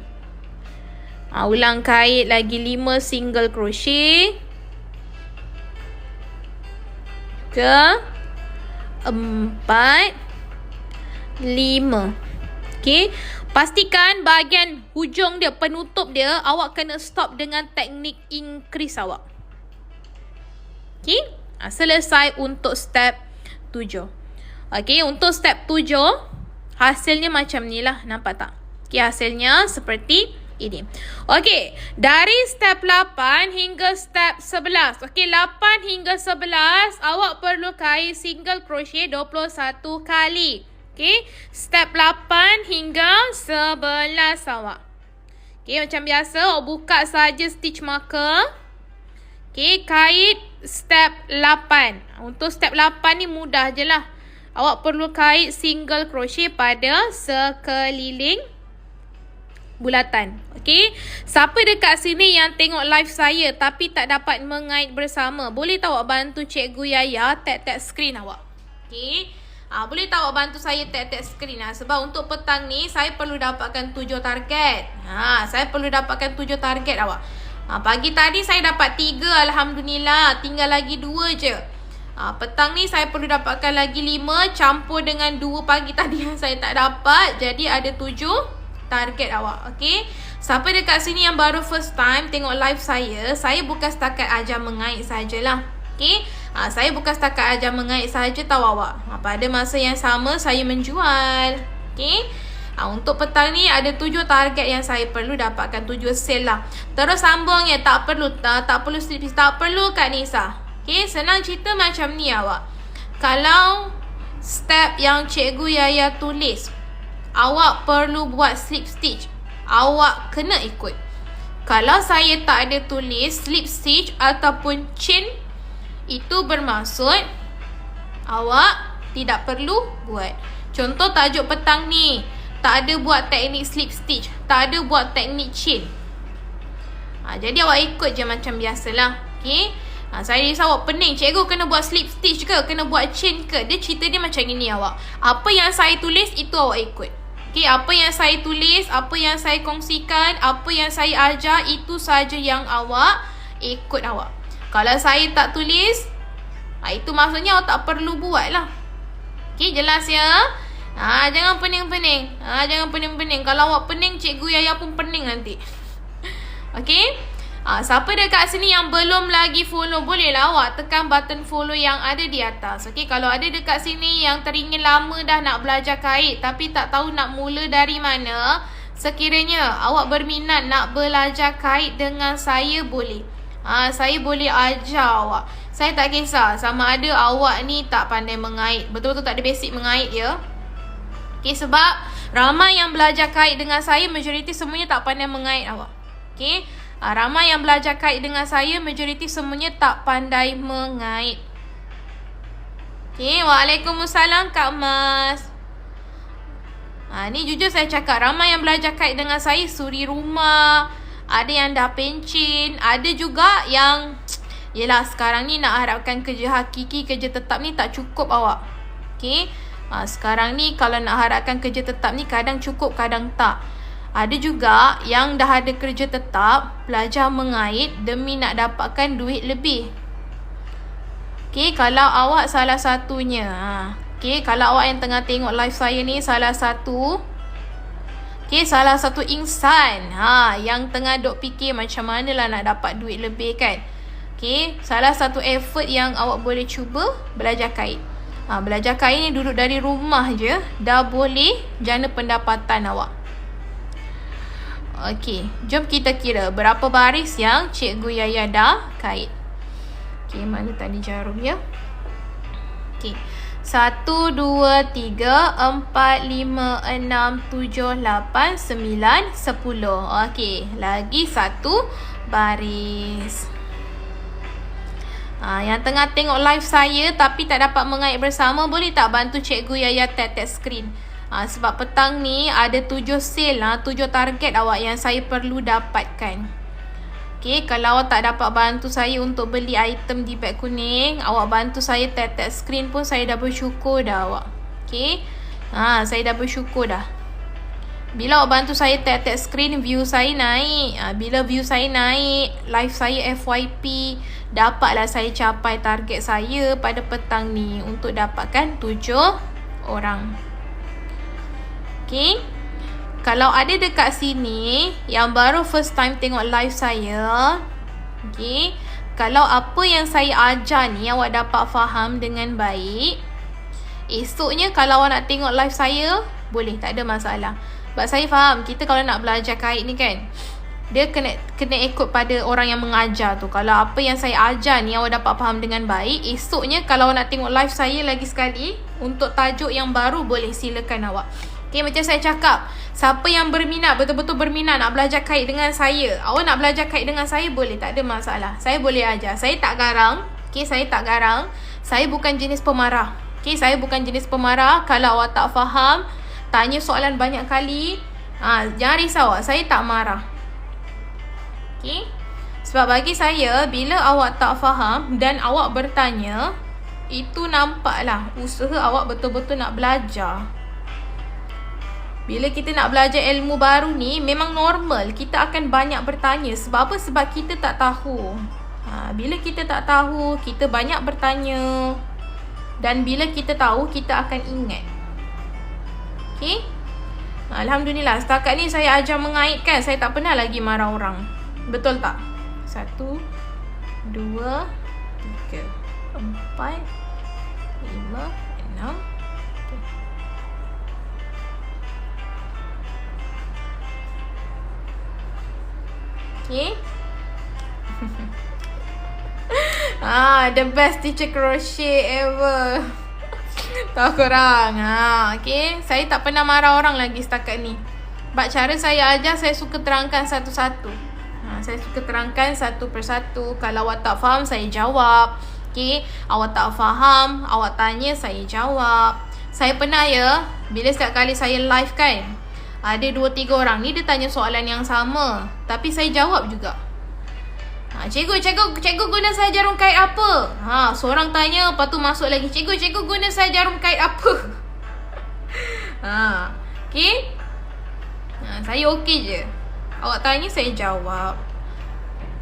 Ulang kait lagi 5 single crochet. 3, 4, 5. Okey, pastikan bahagian hujung dia, penutup dia, awak kena stop dengan teknik increase awak. Okey, selesai untuk step 7. Okey, untuk step 7 hasilnya macam ni lah, nampak tak? Okey, hasilnya seperti ini. Okey, dari step 8 hingga step 11. Okey, 8 hingga 11 awak perlu kait single crochet 21 kali. Okey, step 8 hingga 11 awak. Okey, macam biasa awak buka saja stitch marker. Okey, kait step 8. Untuk step 8 ni mudah je lah. Awak perlu kait single crochet pada sekeliling bulatan. Okey, siapa dekat sini yang tengok live saya tapi tak dapat mengait bersama, boleh tak awak bantu Cikgu Yaya tap-tap skrin awak? Okey, boleh tak awak bantu saya tap-tap skrin? Sebab untuk petang ni saya perlu dapatkan 7 target. Saya perlu dapatkan 7 target awak. Pagi tadi saya dapat 3, alhamdulillah, tinggal lagi 2 je. Petang ni saya perlu dapatkan lagi 5 campur dengan 2 pagi tadi yang saya tak dapat, jadi ada 7 target awak. Okey, siapa dekat sini yang baru first time tengok live saya bukan setakat ajar mengait sajalah. Okey, saya bukan setakat ajar mengait saja tahu awak. Pada masa yang sama saya menjual. Okey, untuk petang ni ada 7 target yang saya perlu dapatkan, 7 sale lah. Terus sambung ya, tak perlu slip, tak perlu Kak Nisa. Okey, senang cerita macam ni awak. Kalau step yang Cikgu Yaya tulis, awak perlu buat slip stitch, awak kena ikut. Kalau saya tak ada tulis slip stitch ataupun chain, itu bermaksud awak tidak perlu buat. Contoh tajuk petang ni, tak ada buat teknik slip stitch, tak ada buat teknik chain. Jadi awak ikut je macam biasalah. Okay. Saya risau awak pening. Cikgu kena buat slip stitch ke? Kena buat chain ke? Dia cerita dia macam ini awak. Apa yang saya tulis, itu awak ikut. Okay. Apa yang saya tulis, apa yang saya kongsikan, apa yang saya ajar, itu saja yang awak ikut awak. Kalau saya tak tulis, itu maksudnya awak tak perlu buat lah. Okay, jelas ya? Jangan pening-pening. Jangan pening-pening. Kalau awak pening, Cikgu Yaya pun pening nanti. Okay? Siapa dekat sini yang belum lagi follow, bolehlah awak tekan button follow yang ada di atas. Okay, kalau ada dekat sini yang teringin lama dah nak belajar kait tapi tak tahu nak mula dari mana, sekiranya awak berminat nak belajar kait dengan saya, boleh. Saya boleh ajar awak. Saya tak kisah sama ada awak ni tak pandai mengait, betul-betul tak ada basic mengait ya. Okay, sebab ramai yang belajar kait dengan saya, majoriti semuanya tak pandai mengait awak. Okay, ramai yang belajar kait dengan saya, majoriti semuanya tak pandai mengait. Okay, Waalaikumsalam Kak Mas. Ni jujur saya cakap, ramai yang belajar kait dengan saya suri rumah, ada yang dah pencin, ada juga yang yelah sekarang ni nak harapkan kerja hakiki, kerja tetap ni tak cukup awak. Okay, sekarang ni kalau nak harapkan kerja tetap ni kadang cukup, kadang tak. Ada juga yang dah ada kerja tetap, belajar mengait demi nak dapatkan duit lebih. Okay, kalau awak salah satunya. Okay, kalau awak yang tengah tengok live saya ni salah satu insan yang tengah duk fikir macam mana lah nak dapat duit lebih kan. Okay, salah satu effort yang awak boleh cuba, belajar kait. Belajar kait ni duduk dari rumah je dah boleh jana pendapatan awak. Okay, jom kita kira berapa baris yang Cikgu Yaya dah kait. Okay, mana tadi jarum ya? Okay, 1, 2, 3, 4, 5, 6, 7, 8, 9, 10. Okay, lagi satu baris. Yang tengah tengok live saya tapi tak dapat mengait bersama, boleh tak bantu Cikgu Yaya tap screen? Sebab petang ni ada 7 sale, 7 target awak yang saya perlu dapatkan. Okay, kalau awak tak dapat bantu saya untuk beli item di beg kuning, awak bantu saya tap screen pun saya dah bersyukur dah awak. Okay, saya dah bersyukur dah. Bila awak bantu saya tap screen, view saya naik. Bila view saya naik, live saya FYP, dapatlah saya capai target saya pada petang ni untuk dapatkan 7 orang. Okay, kalau ada dekat sini yang baru first time tengok live saya, okay, kalau apa yang saya ajar ni awak dapat faham dengan baik, esoknya kalau awak nak tengok live saya, boleh, tak ada masalah. Sebab saya faham, kita kalau nak belajar kait ni kan, dia kena ikut pada orang yang mengajar tu. Kalau apa yang saya ajar ni awak dapat faham dengan baik, esoknya kalau awak nak tengok live saya lagi sekali untuk tajuk yang baru, boleh silakan awak. Okay, macam saya cakap, siapa yang berminat, betul-betul berminat nak belajar kait dengan saya, awak nak belajar kait dengan saya, boleh, tak ada masalah. Saya boleh ajar, saya tak garang. Okay, saya tak garang. Saya bukan jenis pemarah. Okay, saya bukan jenis pemarah. Kalau awak tak faham, tanya soalan banyak kali, jangan risau, saya tak marah. Okay, sebab bagi saya, bila awak tak faham dan awak bertanya, itu nampaklah usaha awak betul-betul nak belajar. Bila kita nak belajar ilmu baru ni, memang normal kita akan banyak bertanya. Sebab apa? Sebab kita tak tahu. Bila kita tak tahu, kita banyak bertanya. Dan bila kita tahu, kita akan ingat. Okay, alhamdulillah, setakat ni saya ajar mengait kan, saya tak pernah lagi marah orang. Betul tak? 1, 2, 3, 4, 5, 6. Okay. The best teacher crochet ever. Tahu korang. Okay, saya tak pernah marah orang lagi setakat ni. Sebab cara saya ajar, saya suka terangkan satu-satu. Saya suka terangkan satu persatu. Kalau awak tak faham, saya jawab. Okay, awak tak faham, awak tanya, saya jawab. Saya pernah ya, bila setiap kali saya live kan, ada 2-3 orang ni dia tanya soalan yang sama, tapi saya jawab juga. Cikgu guna saya jarum kait apa? Seorang tanya, lepas tu masuk lagi. Cikgu guna saya jarum kait apa? Okay. Saya okey je. Awak tanya, saya jawab.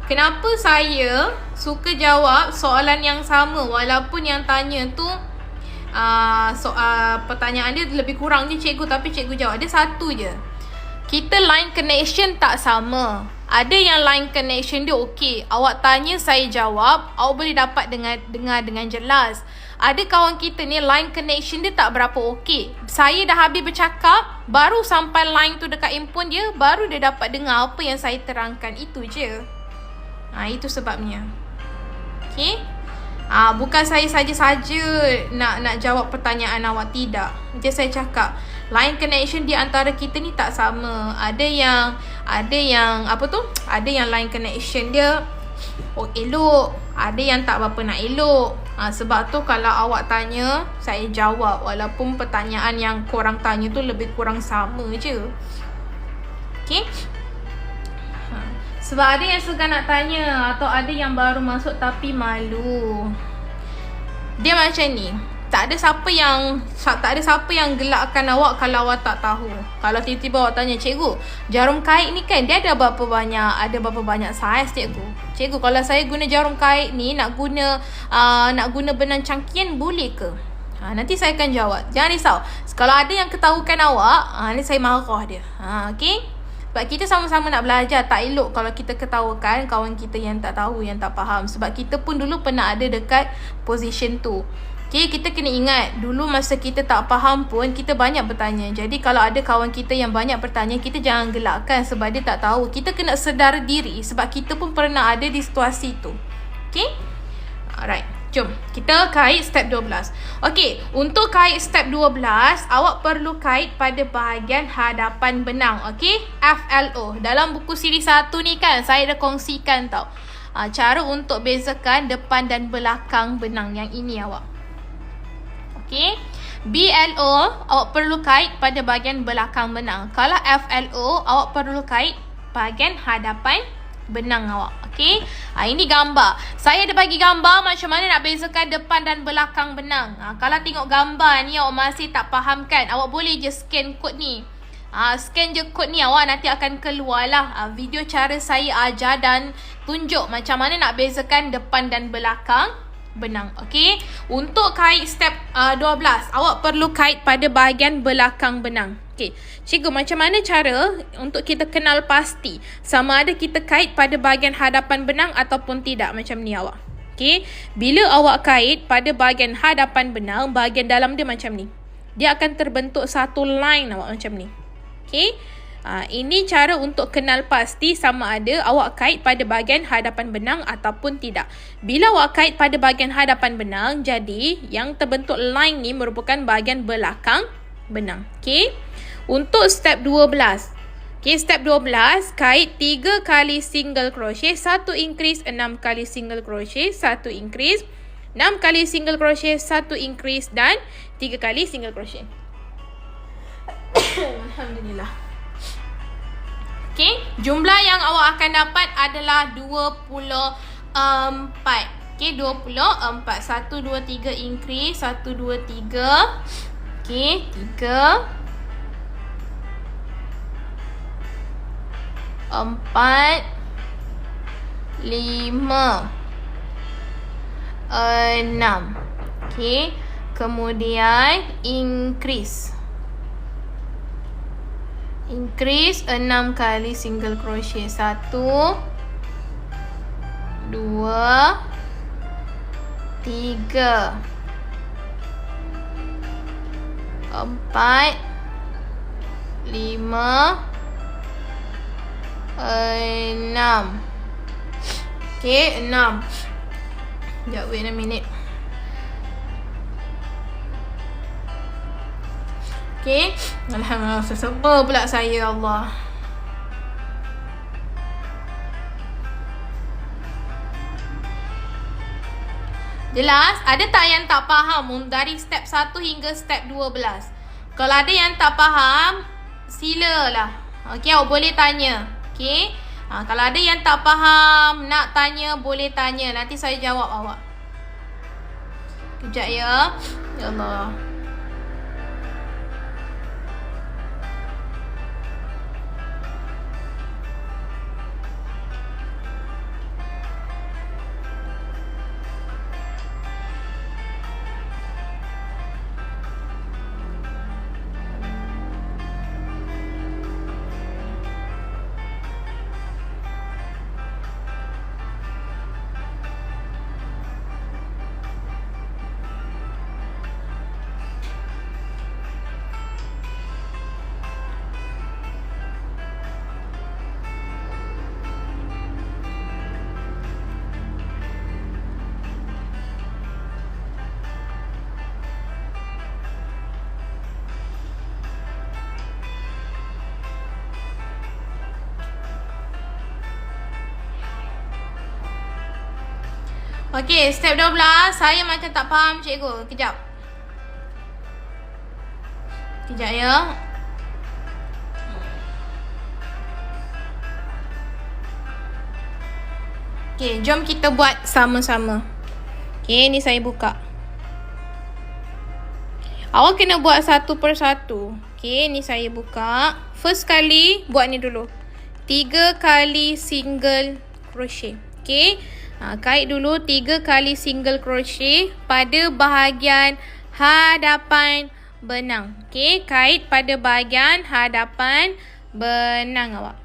Kenapa saya suka jawab soalan yang sama walaupun yang tanya tu pertanyaan dia lebih kurang je cikgu, tapi cikgu jawab. Dia satu je. Kita line connection tak sama. Ada yang line connection dia okey. Awak tanya, saya jawab. Awak boleh dapat dengar dengan jelas. Ada kawan kita ni line connection dia tak berapa okey. Saya dah habis bercakap, baru sampai line tu dekat handphone dia, baru dia dapat dengar apa yang saya terangkan. Itu je. Itu sebabnya. Okay. Bukan saya saja-saja nak jawab pertanyaan awak, tidak. Macam saya cakap, line connection di antara kita ni tak sama. Ada yang line connection dia elok, ada yang tak berapa nak elok. Sebab tu kalau awak tanya, saya jawab walaupun pertanyaan yang korang tanya tu lebih kurang sama je. Okay. Sebab ada yang segan nak tanya, atau ada yang baru masuk tapi malu. Dia macam ni. Tak ada siapa yang gelakkan awak kalau awak tak tahu. Kalau tiba-tiba awak tanya, cikgu, jarum kait ni kan dia ada berapa banyak saiz cikgu? Cikgu, kalau saya guna jarum kait ni nak guna benang cangkian boleh ke? Nanti saya akan jawab. Jangan risau. Kalau ada yang ketahukan awak, ni saya marah dia. Okay? Sebab kita sama-sama nak belajar. Tak elok kalau kita ketawakan kawan kita yang tak tahu, yang tak faham. Sebab kita pun dulu pernah ada dekat position tu. Okay, kita kena ingat, dulu masa kita tak faham pun, kita banyak bertanya. Jadi kalau ada kawan kita yang banyak bertanya, kita jangan gelakkan sebab dia tak tahu. Kita kena sedar diri sebab kita pun pernah ada di situasi tu. Okay? Alright. Jom, kita kait step 12. Okey, untuk kait step 12, awak perlu kait pada bahagian hadapan benang. Okey, FLO. Dalam buku siri 1 ni kan, saya dah kongsikan tau. Cara untuk bezakan depan dan belakang benang. Yang ini awak. Okey, BLO, awak perlu kait pada bahagian belakang benang. Kalau FLO, awak perlu kait bahagian hadapan benang awak. Okey. Ini gambar. Saya ada bagi gambar macam mana nak bezakan depan dan belakang benang. Kalau tengok gambar ni awak masih tak faham kan, awak boleh je scan kod ni. Scan je kod ni, awak nanti akan keluar lah video cara saya ajar dan tunjuk macam mana nak bezakan depan dan belakang benang. Okey. Untuk kait step 12, awak perlu kait pada bahagian belakang benang. Okey, cikgu, macam mana cara untuk kita kenal pasti sama ada kita kait pada bahagian hadapan benang ataupun tidak? Macam ni awak. Okey, bila awak kait pada bahagian hadapan benang, bahagian dalam dia macam ni. Dia akan terbentuk satu line awak macam ni. Okey, ini cara untuk kenal pasti sama ada awak kait pada bahagian hadapan benang ataupun tidak. Bila awak kait pada bahagian hadapan benang, jadi yang terbentuk line ni merupakan bahagian belakang benang. Okey. Untuk step 12. Okey, step 12, kait 3 kali single crochet, 1 increase, 6 kali single crochet, 1 increase, 6 kali single crochet, 1 increase dan 3 kali single crochet. Alhamdulillah. Okey, jumlah yang awak akan dapat adalah 24. Okey, 24. 1 2 3 increase, 1 2 3. Okey, 3 4 5 6. Okey, kemudian increase 6 kali single crochet, 1 2 3 4 5 6. Okay, 6. Sekejap, wait a minute. Okay, alhamdulillah, sesama pula saya, Allah. Jelas? Ada tak yang tak faham dari step 1 hingga step 12? Kalau ada yang tak faham, silalah. Okay, awak boleh tanya. Okay, Kalau ada yang tak faham, nak tanya, boleh tanya. Nanti saya jawab awak. Kejap ya. Ya Allah. Okey, step 12. Saya macam tak faham, cikgu. Kejap. Kejap ya. Okey, jom kita buat sama-sama. Okey, ni saya buka. Awak kena buat satu persatu. Okey, ni saya buka. First kali, buat ni dulu. 3 kali single crochet. Okey. Kait dulu 3 kali single crochet pada bahagian hadapan benang. Okey, kait pada bahagian hadapan benang awak.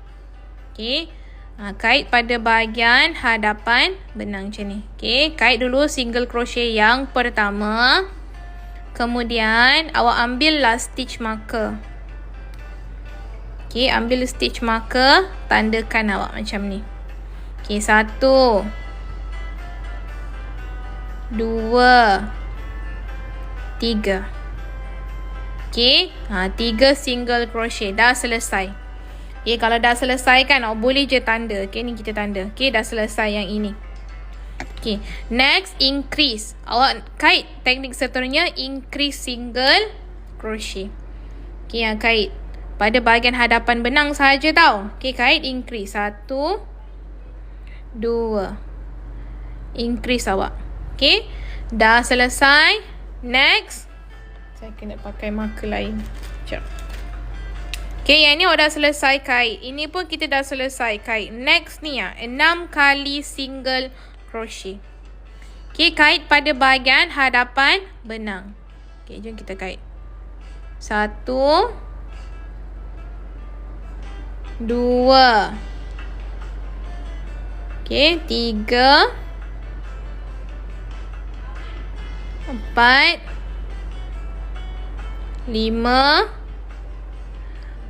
Okey. Kait pada bahagian hadapan benang macam ni. Okey, kait dulu single crochet yang pertama. Kemudian awak ambil last stitch marker. Okey, ambil stitch marker, tandakan awak macam ni. Okey, 1 2 3. Okey, 3 single crochet dah selesai. Okey, kalau dah selesai kan, awak boleh je tanda. Okey, ni kita tanda. Okey, dah selesai yang ini. Okey, next increase. Awak kait teknik seterusnya increase single crochet. Okey, yang kait pada bahagian hadapan benang sahaja tau. Okey, kait increase 1 2. Increase awak. Okey, dah selesai. Next. Saya kena pakai marker lain. Sekejap. Okey, yang ni awak dah selesai kait. Ini pun kita dah selesai kait. Next ni 6 kali single crochet. Okey, kait pada bahagian hadapan benang. Okey, jom kita kait. 1 2. Okey, 3 4 5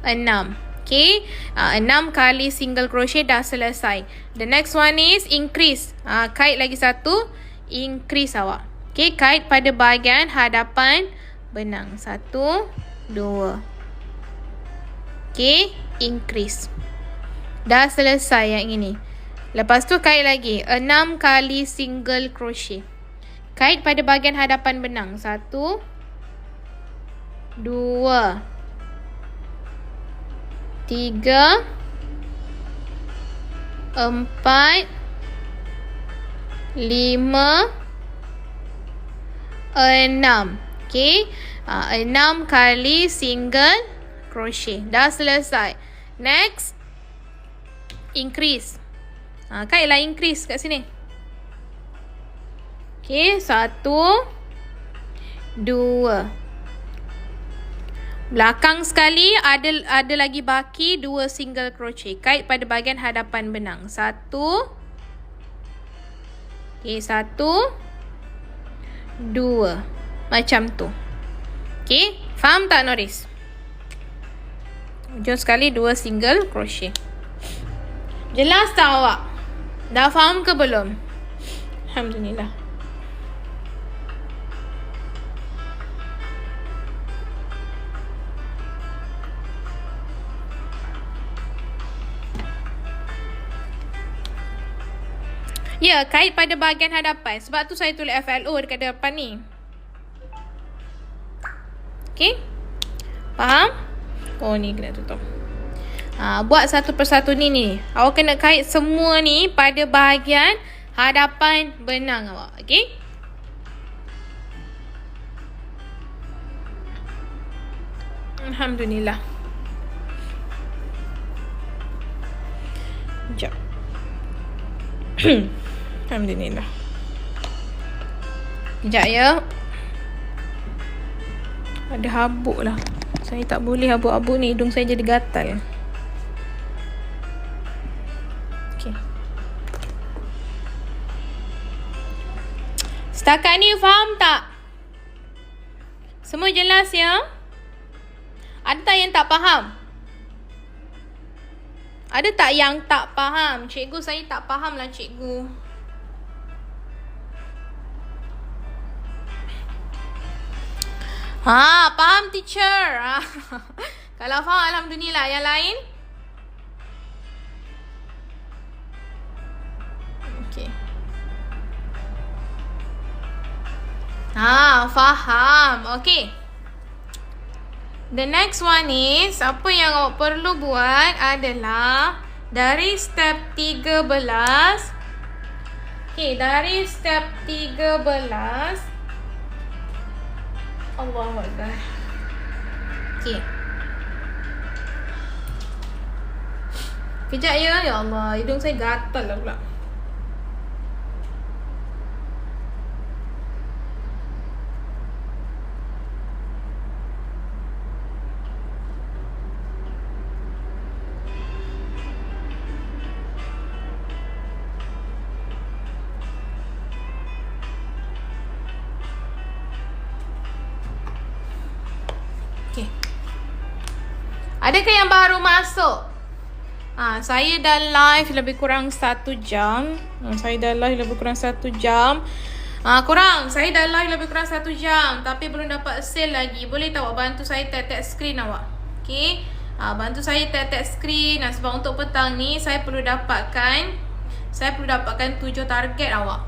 6. Okey, 6 kali single crochet dah selesai. The next one is increase. Kait lagi satu, increase awak. Okey, kait pada bahagian hadapan benang. 1 2. Okey, increase. Dah selesai yang ini. Lepas tu kait lagi 6 kali single crochet. Kait pada bahagian hadapan benang. 1 2 3 4 5 6. Okey, 6 kali single crochet. Dah selesai. Next, increase. Kaitlah increase kat sini. Okey, 1 2. Belakang sekali ada lagi baki 2 single crochet. Kait pada bahagian hadapan benang. 1. Okey, 1 2. Macam tu. Okey, faham tak Noris? Hujung sekali 2 single crochet. Jelas tak awak? Dah faham ke belum? Alhamdulillah. Ya, kait pada bahagian hadapan. Sebab tu saya tulis FLO dekat depan ni. Okey? Faham? Oh, ni kena tutup. Buat satu persatu ni. Awak kena kait semua ni pada bahagian hadapan benang awak. Okey? Alhamdulillah. Sekejap. Alhamdulillah. Sekejap ya. Ada habuk lah. Saya tak boleh habuk-habuk ni. Hidung saya jadi gatal. Okay. Setakat ni faham tak? Semua jelas ya? Ada tak yang tak faham? Ada tak yang tak faham? Cikgu, saya tak faham lah cikgu. Faham teacher. Kalau faham alhamdulillah. Yang lain? Okay. Faham. Okay. The next one is, apa yang awak perlu buat adalah dari step 13. Okay, dari step 13. Allahuakbar. Okay. Kejap ya. Ya Allah, hidung saya gatal lah pula. Adakah yang baru masuk? Saya dah live lebih kurang 1 jam. Saya dah live lebih kurang 1 jam. Saya dah live lebih kurang 1 jam. Tapi belum dapat sale lagi. Boleh tak awak bantu saya tag screen awak? Okay. Bantu saya tag screen. Sebab untuk petang ni saya perlu dapatkan 7 target awak.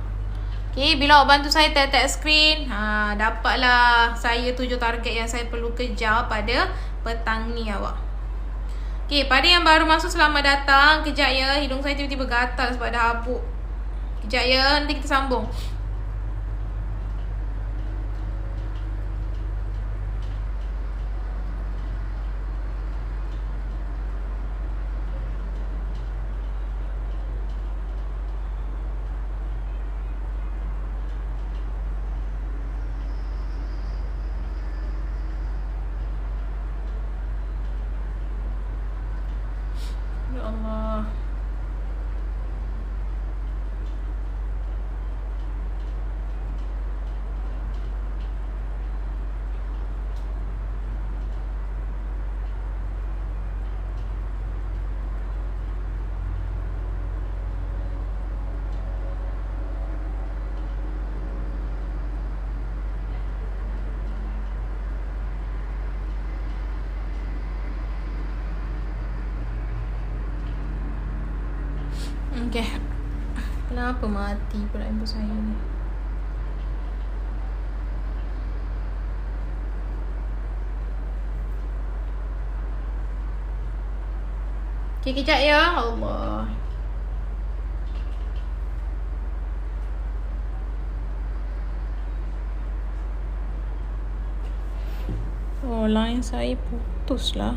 Okay. Bila awak bantu saya tag screen, dapatlah saya 7 target yang saya perlu kejar pada petang ni awak. Okay, pada yang baru masuk, selamat datang. Kejap ya, hidung saya tiba-tiba gatal sebab dah habuk. Kejap ya, nanti kita sambung. Ya Allah. Okay. Kenapa mati pula handphone saya ni? Okay, kejap ya. Allah. Oh, line saya putus lah.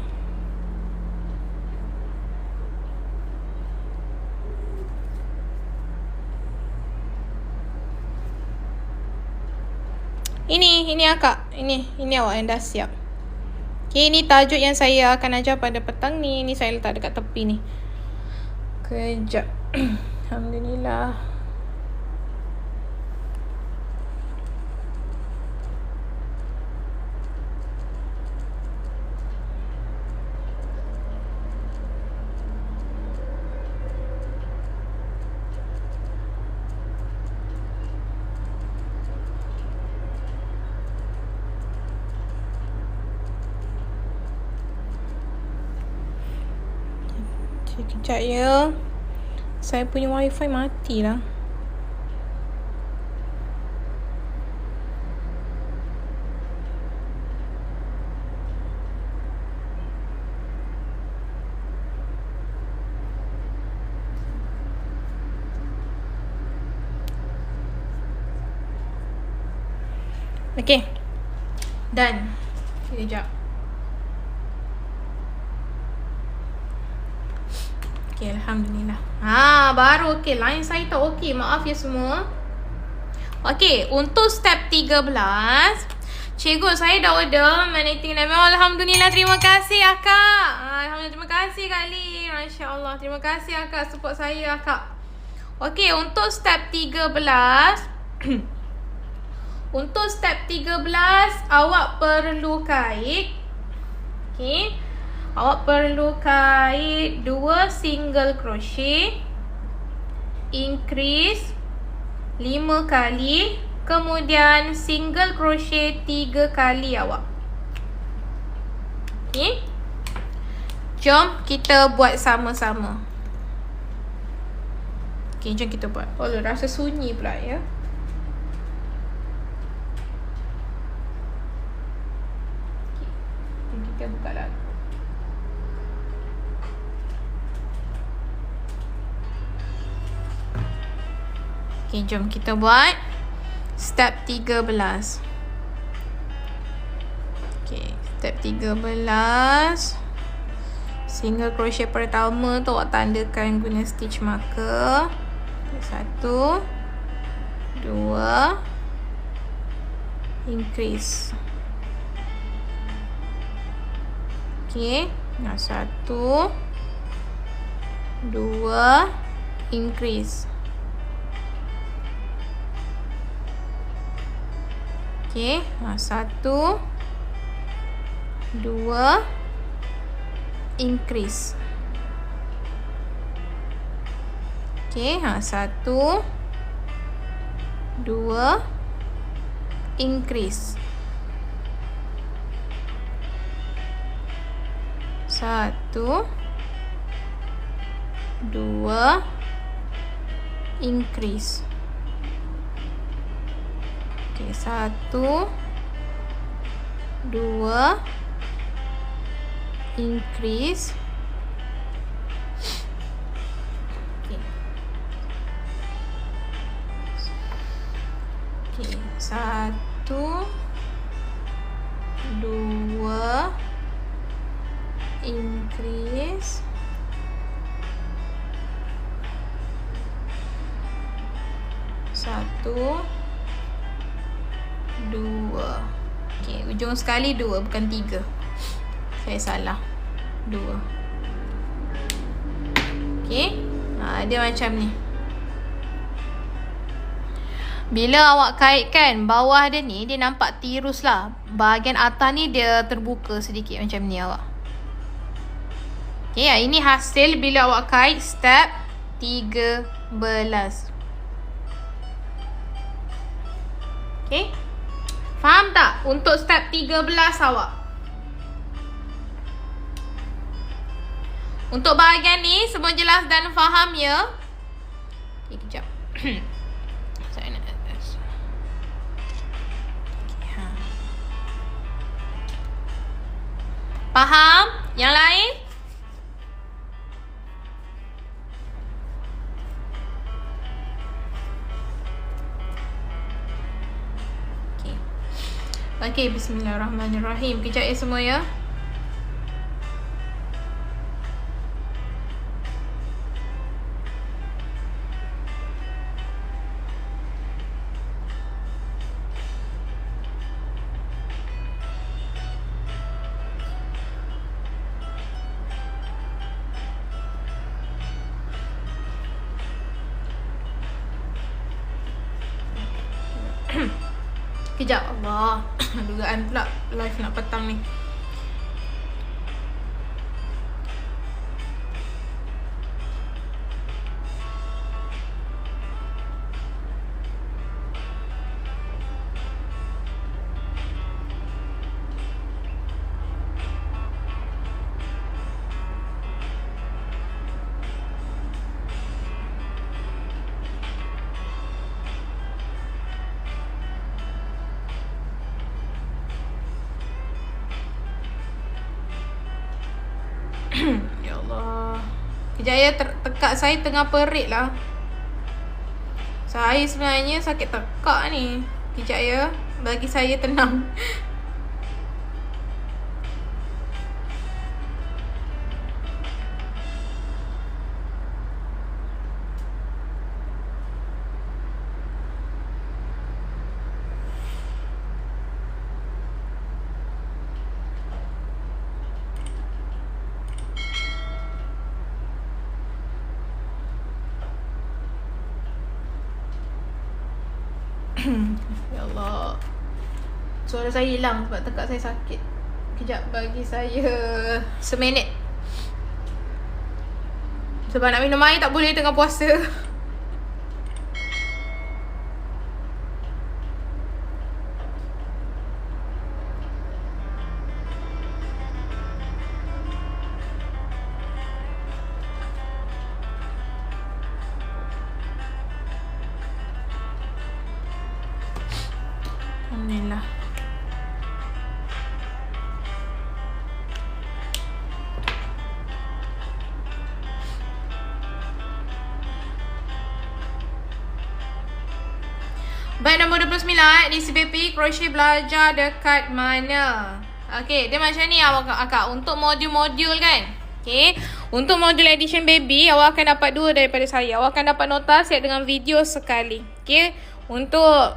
Ini akak. Ini awak yang dah siap. Okay, ini tajuk yang saya akan ajar pada petang ni. Ini saya letak dekat tepi ni. Kejap. Alhamdulillah. Sekejap ya. Saya punya wifi mati lah. Okay. Done. Sekejap. Okay, Alhamdulillah. Baru okay. Line saya tak okay. Maaf ya semua. Okay, untuk step 13. Cikgu, saya dah order Magnetic Lamp. Alhamdulillah, terima kasih akak. Alhamdulillah, terima kasih Kak Lee. Masya Allah, terima kasih akak support saya akak. Okay, untuk step 13. Untuk step 13, awak perlu kait. Okay. Awak perlu kait 2 single crochet, increase 5 kali, kemudian single crochet 3 kali awak. Okay. Jom kita buat sama-sama. Okay, jom kita buat. Oh, rasa sunyi pula ya. Okay, kita buka lagu. Okay, jom kita buat step 13. Okay, step 13. Single crochet pertama tu awak tandakan guna stitch marker. 1 2 increase. Okay, 1 2 increase. Okay, 1 2 increase. Okay, 1 2 increase. 1 2 increase. Okay, 1 2 increase. Okay. Okay, 1 2 increase. 1 2. Okay, ujung sekali 2 bukan 3. Saya salah. 2. Okay, dia macam ni. Bila awak kaitkan bawah dia ni, dia nampak tirus lah. Bahagian atas ni dia terbuka sedikit macam ni awak. Okay, ini hasil bila awak kait step 13. Okay, faham tak untuk step 13 awak? Untuk bahagian ni semua jelas dan faham ya? Okay, kejap. Saya nak atas. Okay, faham? Yang lain? Okay, bismillahirrahmanirrahim. Kejap ya semua ya. Kejap, Allah. Dugaan pula live nak petang ni. Ya Allah. Kejap ya, tekak saya tengah perit lah. Saya sebenarnya sakit tekak ni. Kejap ya. bagi saya tenang. Ya Allah. Suara saya hilang sebab tekak saya sakit. Kejap, bagi saya seminit. Sebab nak minum air tak boleh tengah puasa. Alhamdulillah. Baik, nombor 29 di CBP, crochet belajar dekat mana? Okay, dia macam ni akak. Untuk modul-modul kan? Okay, untuk modul edition baby, awak akan dapat 2 daripada saya. Awak akan dapat nota set dengan video sekali. Okay, untuk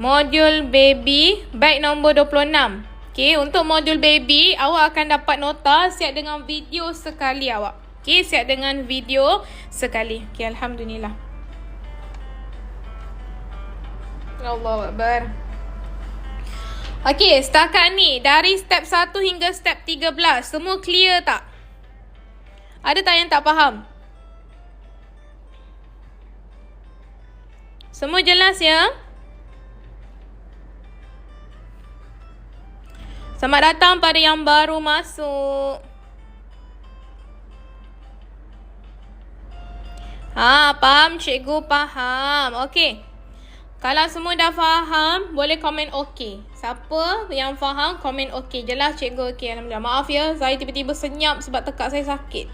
modul baby, baik nombor 26. Okay, untuk modul baby, awak akan dapat nota set dengan video sekali awak. Okay, set dengan video sekali. Okay, Alhamdulillah. Allahu Akbar. Okay, setakat ni dari step 1 hingga step 13 semua clear tak? Ada tak yang tak faham? Semua jelas ya? Selamat datang pada yang baru masuk. Faham cikgu, faham. Okey. Kalau semua dah faham, boleh komen okey. Siapa yang faham, komen okey. Jelas cikgu, okey. Alhamdulillah. Maaf ya, saya tiba-tiba senyap sebab tekak saya sakit.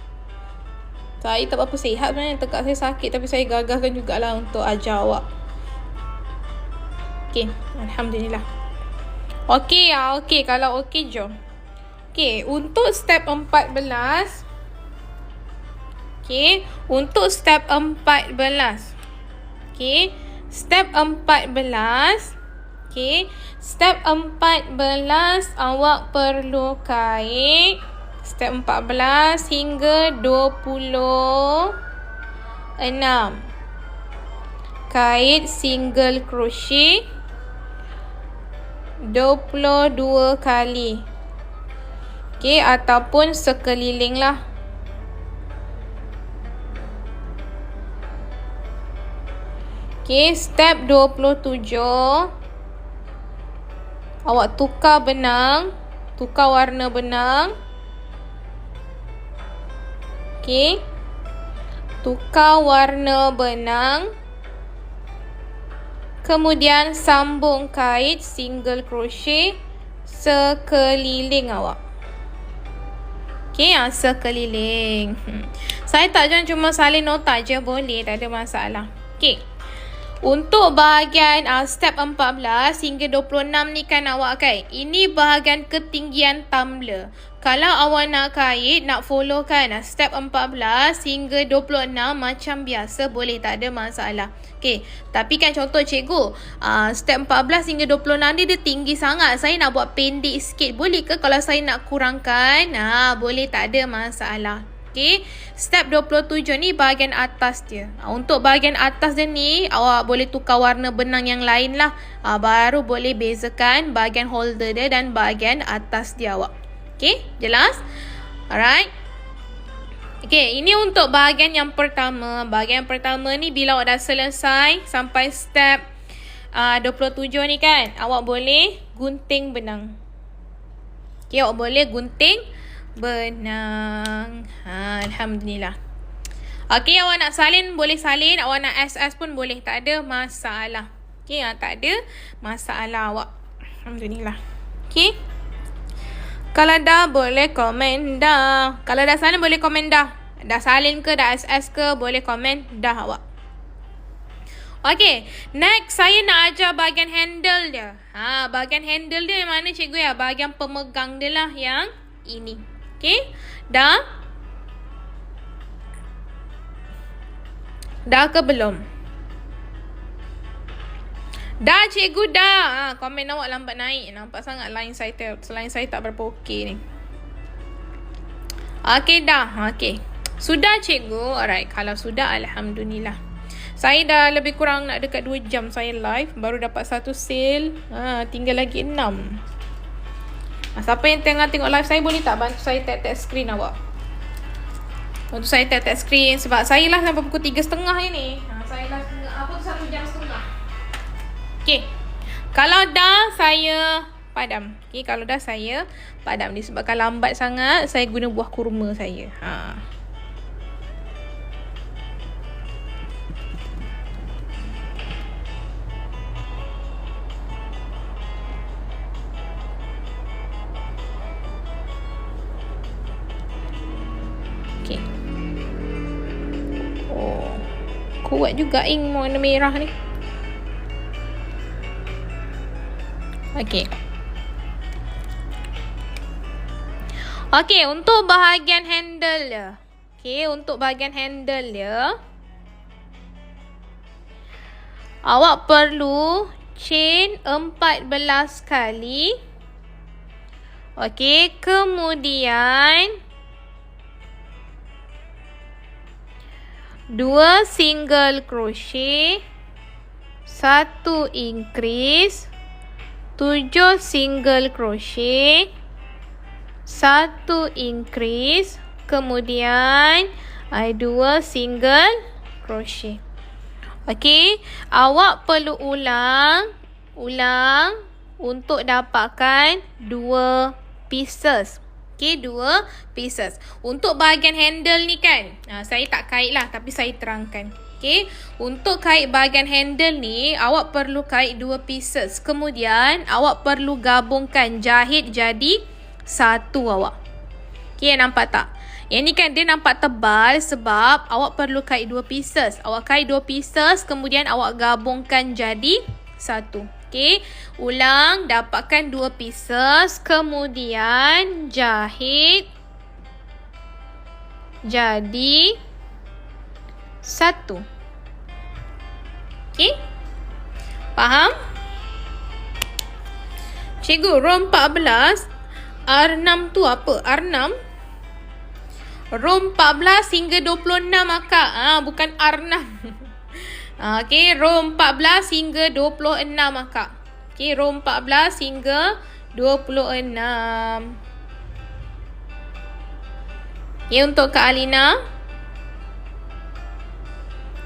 Saya tak apa-apa sihat sebenarnya, tekak saya sakit. Tapi saya gagahkan jugalah untuk ajar awak. Okey, Alhamdulillah. Okey ya, okey. Kalau okey, jom. Okey, untuk step 14. Okey, untuk step 14. Okey. Step 14. Okay. Step 14 awak perlu kait. Step 14 hingga 26. Kait single crochet 22 kali. Okay. Ataupun sekeliling lah. Okay, step 27. Awak tukar benang. Tukar warna benang. Okay. Tukar warna benang. Kemudian sambung kait single crochet sekeliling awak. Okay, sekeliling. Saya tak jangan cuma salin nota je boleh, tak ada masalah. Okay. Untuk bahagian step 14 hingga 26 ni kan awak kan. Ini bahagian ketinggian tumbler. Kalau awak nak kait, nak follow kan step 14 hingga 26 macam biasa boleh, tak ada masalah. Okay, tapi kan contoh cikgu, step 14 hingga 26 ni dia tinggi sangat. Saya nak buat pendek sikit. Boleh ke kalau saya nak kurangkan? Boleh, tak ada masalah. Okay, step 27 ni bahagian atas dia. Untuk bahagian atas dia ni, awak boleh tukar warna benang yang lain lah. Baru boleh bezakan bahagian holder dia dan bahagian atas dia awak. Okay, jelas? Alright. Okay, ini untuk bahagian yang pertama. Bahagian pertama ni bila awak dah selesai sampai step 27 ni kan, awak boleh gunting benang. Okay, awak boleh gunting benang. Alhamdulillah. Okey, awak nak salin boleh salin, awak nak SS pun boleh, tak ada masalah. Okey, tak ada masalah awak. Alhamdulillah. Okey. Kalau dah boleh komen dah. Kalau dah salin boleh komen dah. Dah salin ke, dah SS ke, boleh komen dah awak. Okay, next saya nak ajar bahagian handle dia. Bahagian handle dia yang mana cikgu ya? Bahagian pemegang dia lah yang ini. Okay, dah? Dah ke belum? Dah cikgu dah. Komen awak lambat naik. Nampak sangat line saya tak berapa okey ni. Okay dah. Okay. Sudah cikgu. Alright. Kalau sudah, alhamdulillah. Saya dah lebih kurang nak dekat 2 jam saya live. Baru dapat 1 sale. Tinggal lagi 6. Siapa yang tengah tengok live saya, boleh tak bantu saya tap screen awak? Bantu saya tap screen. Sebab saya lah sampai pukul 3.30 ni. Saya lah 1 jam setengah. Okay. Kalau dah, saya padam. Okay. Kalau dah, saya padam. Disebabkan lambat sangat, saya guna buah kurma saya. Okay. Oh. Kuat juga ink warna merah ni. Okay. Okay, untuk bahagian handle dia. Okay, untuk bahagian handle dia, awak perlu chain 14 kali. Okay, kemudian 2 single crochet, 1 increase, 7 single crochet, 1 increase, kemudian 2 single crochet. Okey, awak perlu ulang untuk dapatkan 2 pieces. Okey, 2 pieces. Untuk bahagian handle ni kan, saya tak kait lah, tapi saya terangkan. Okay. Untuk kait bahagian handle ni, awak perlu kait 2 pieces. Kemudian, awak perlu gabungkan, jahit jadi 1 awak. Okay, nampak tak? Yang ni kan dia nampak tebal sebab awak perlu kait 2 pieces. Awak kait 2 pieces, kemudian awak gabungkan jadi 1. Okay. Ulang, dapatkan 2 pieces. Kemudian, jahit jadi 1. Okay. Faham? Cikgu, row 14 R6 tu apa? R6 row 14 hingga 26 akak. Bukan R6. Okay, row 14 hingga 26 akak. Okay, row 14 hingga 26. Okay, untuk Kak Alina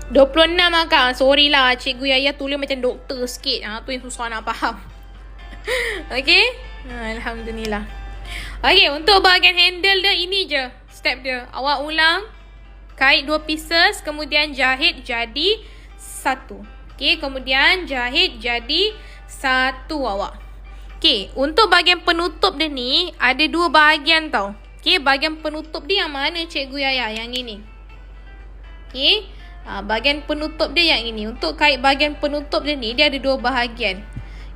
26 akak. Sorry lah, Cikgu Yaya tulis macam doktor sikit. Tu yang susah nak faham. Okay. Alhamdulillah. Okay, untuk bahagian handle dia, ini je step dia. Awak ulang, kait 2 pieces, kemudian jahit jadi 1. Okay, kemudian jahit jadi 1 awak. Okay, untuk bahagian penutup dia ni, ada 2 bahagian tau. Okay, bahagian penutup dia yang mana Cikgu Yaya? Yang ini. Okay. Bahagian penutup dia yang ini. Untuk kait bahagian penutup dia ni, dia ada 2 bahagian.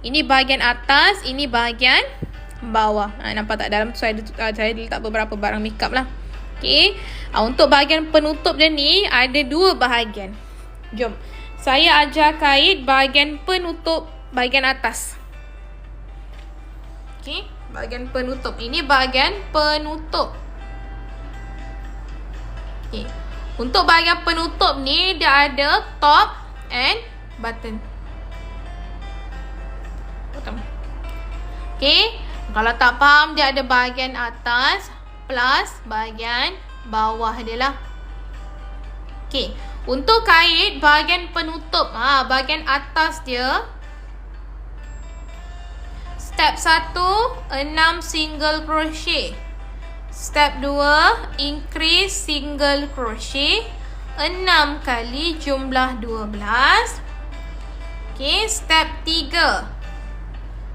Ini bahagian atas, ini bahagian bawah. Nampak tak? Dalam tu saya letak beberapa barang makeup lah. Okay. Untuk bahagian penutup dia ni, ada 2 bahagian. Jom. Saya ajar kait bahagian penutup bahagian atas. Okay. Bahagian penutup. Ini bahagian penutup. Okay. Untuk bahagian penutup ni, dia ada top and button. Okay. Kalau tak faham, dia ada bahagian atas plus bahagian bawah dia lah. Okay. Untuk kait bahagian penutup, bahagian atas dia, step 1, 6 single crochet. Step 2, increase single crochet 6 kali jumlah 12. Okay, step 3,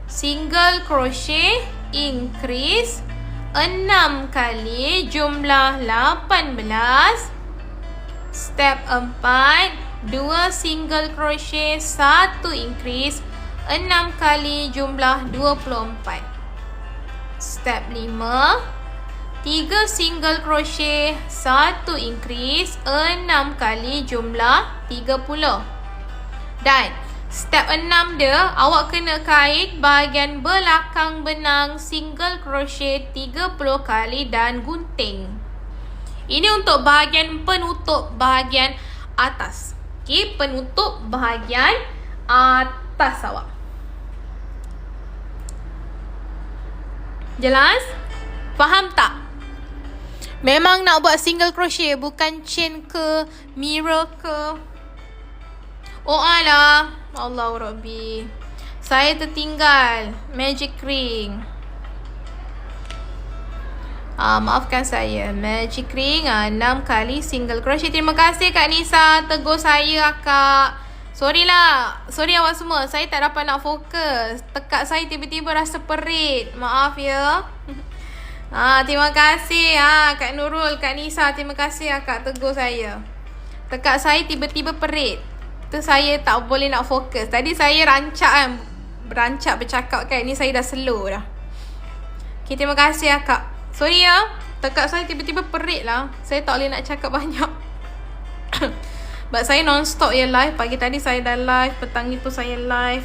single crochet increase 6 kali jumlah 18. Step 4, 2 single crochet, 1 increase, 6 kali jumlah 24. Step 5, 3 single crochet, 1 increase, 6 kali jumlah 30. Dan step 6 dia, awak kena kait bahagian belakang benang single crochet 30 kali dan gunting. Ini untuk bahagian penutup bahagian atas. Okey, penutup bahagian atas awak. Jelas? Faham tak? Memang nak buat single crochet, bukan chain ke, mirror ke. Oh alah, Allah Rabbi, saya tertinggal magic ring. Maafkan saya, magic ring 6 kali single crochet. Terima kasih Kak Nisa tegur saya akak. Sorry awak semua, saya tak dapat nak fokus. Tekak saya tiba-tiba rasa perit. Maaf ya. Terima kasih Kak Nurul, Kak Nisa, terima kasih akak tegur saya. Tekak saya tiba-tiba perit. Tu saya tak boleh nak fokus. Tadi saya rancak bercakap kan. Ni saya dah slow dah. Okay, terima kasih akak. Sorry ya, tekak saya tiba-tiba perit lah. Saya tak boleh nak cakap banyak. Sebab saya non-stop ya live. Pagi tadi saya dah live, petang itu saya live.